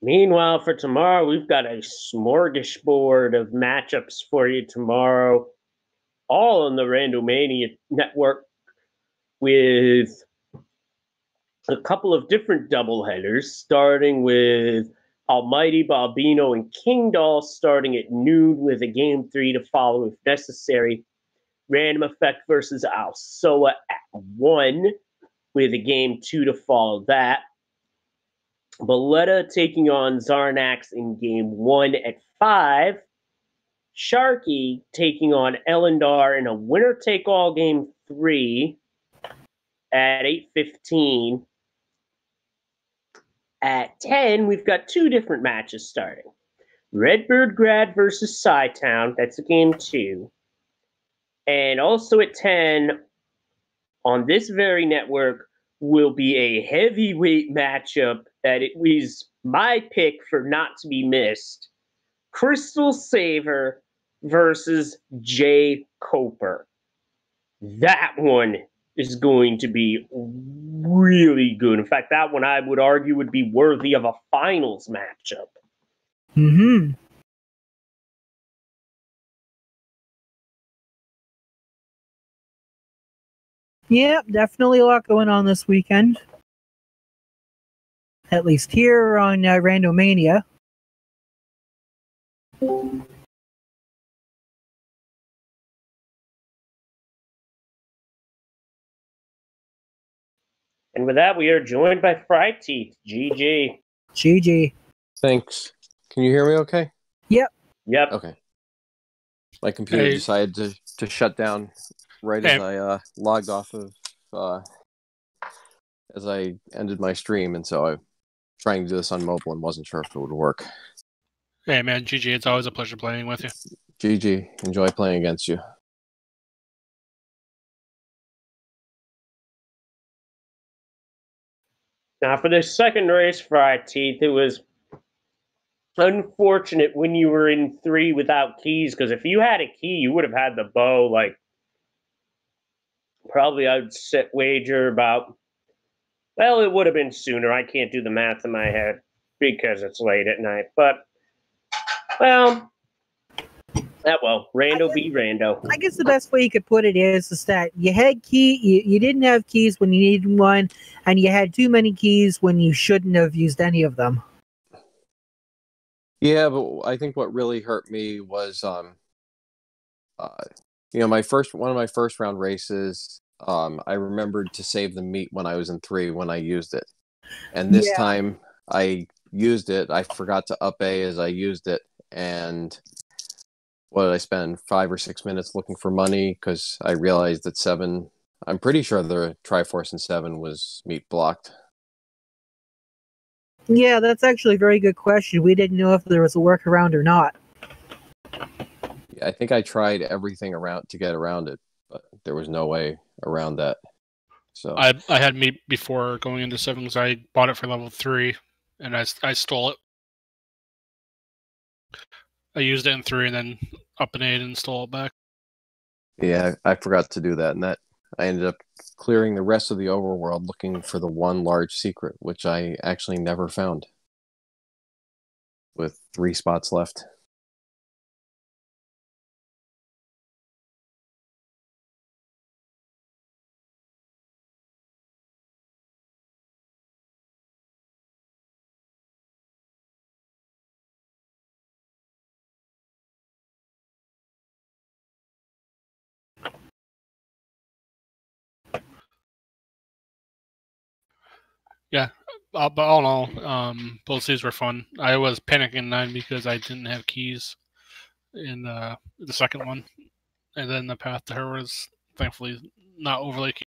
Meanwhile, for tomorrow, we've got a smorgasbord of matchups for you tomorrow, all on the Randomania network, with a couple of different doubleheaders, starting with Almighty Balbino and King Doll starting at noon with a game 3 to follow if necessary. Random Effect versus Alsoa at 1 with a game 2 to follow that. Boletta taking on Zarnax in game 1 at 5. Sharky taking on Elendar in a winner-take-all game 3 at 8:15. At 10, we've got 2 different matches starting. Redbird Grad versus Psytown, that's a game 2. And also at 10, on this very network, will be a heavyweight matchup that it was my pick for not to be missed. Crystal Saver versus Jay Coper. That one is going to be really good. In fact, that one I would argue would be worthy of a finals matchup. Mm-hmm. Yeah, definitely a lot going on this weekend. At least here on Randomania. And with that, we are joined by Fryteeth. GG. GG. Thanks. Can you hear me okay? Yep. Yep. Okay. My computer decided to shut down right as I logged off of as I ended my stream, and so I'm trying to do this on mobile and wasn't sure if it would work. Hey man, GG, it's always a pleasure playing with you. GG, enjoy playing against you. Now, for the second race, Fryteeth, it was unfortunate when you were in 3 without keys, because if you had a key, you would have had the bow, like, probably I would set wager about, well, it would have been sooner. I can't do the math in my head because it's late at night. But, well, rando be rando. I guess the best way you could put it is that you had you didn't have keys when you needed one, and you had too many keys when you shouldn't have used any of them. Yeah, but I think what really hurt me was, you know, one of my first round races. I remembered to save the meat when I was in 3 when I used it, and this time I used it. I forgot to up A as I used it, and what did I spend 5 or 6 minutes looking for money because I realized that 7. I'm pretty sure the Triforce in 7 was meat blocked. Yeah, that's actually a very good question. We didn't know if there was a workaround or not. Yeah, I think I tried everything around to get around it, but there was no way around that. So I had meat before going into 7 because I bought it for level 3, and I stole it. I used it in 3 and then up an 8 and stole it back. Yeah, I forgot to do that, and that I ended up clearing the rest of the overworld looking for the one large secret, which I actually never found, with 3 spots left. Yeah, but all in all, both seas were fun. I was panicking in 9 because I didn't have keys in the second one, and then the path to her was thankfully not overly key.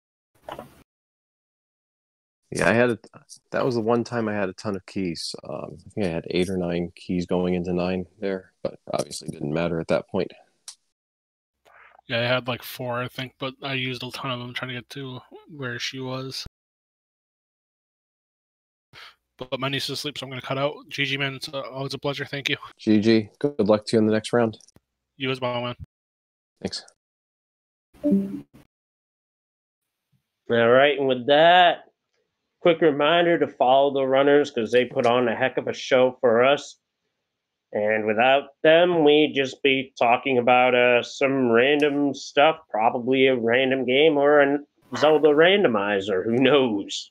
Yeah, that was the one time I had a ton of keys. I think I had 8 or 9 keys going into 9 there, but obviously didn't matter at that point. Yeah, I had like 4, I think, but I used a ton of them trying to get to where she was. But my niece is asleep, so I'm going to cut out. GG, man, it's always a pleasure. Thank you. GG. Good luck to you in the next round. You as well, man. Thanks. All right, and with that, quick reminder to follow the runners because they put on a heck of a show for us. And without them, we'd just be talking about some random stuff, probably a random game or a Zelda randomizer. Who knows?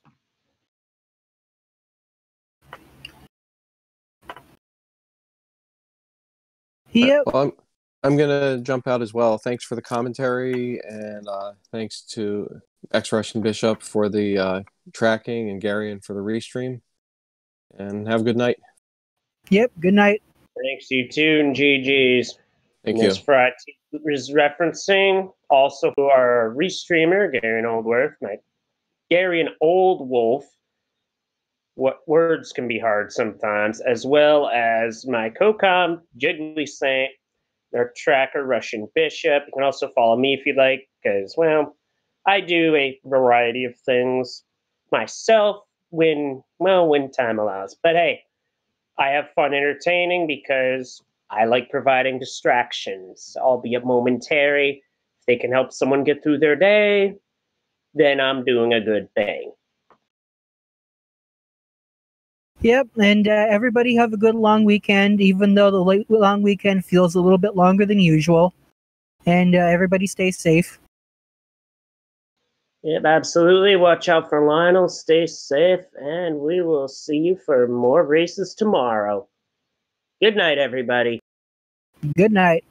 Yep. Well, I'm going to jump out as well. Thanks for the commentary, and thanks to X-Russian Bishop for the tracking and Garion for the restream. And have a good night. Yep, good night. Thanks, you too, and GG's. Thank and you. This Friday is referencing also to our restreamer, Garion Oldworth, Garion Oldwolf. What words can be hard sometimes, as well as my co-com, Jiggly Saint, our tracker, Russian Bishop. You can also follow me if you'd like, because, well, I do a variety of things myself when time allows. But hey, I have fun entertaining because I like providing distractions, albeit momentary. If they can help someone get through their day, then I'm doing a good thing. Yep, and everybody have a good long weekend, even though the long weekend feels a little bit longer than usual. And everybody stay safe. Yep, absolutely. Watch out for Lionel. Stay safe, and we will see you for more races tomorrow. Good night, everybody. Good night.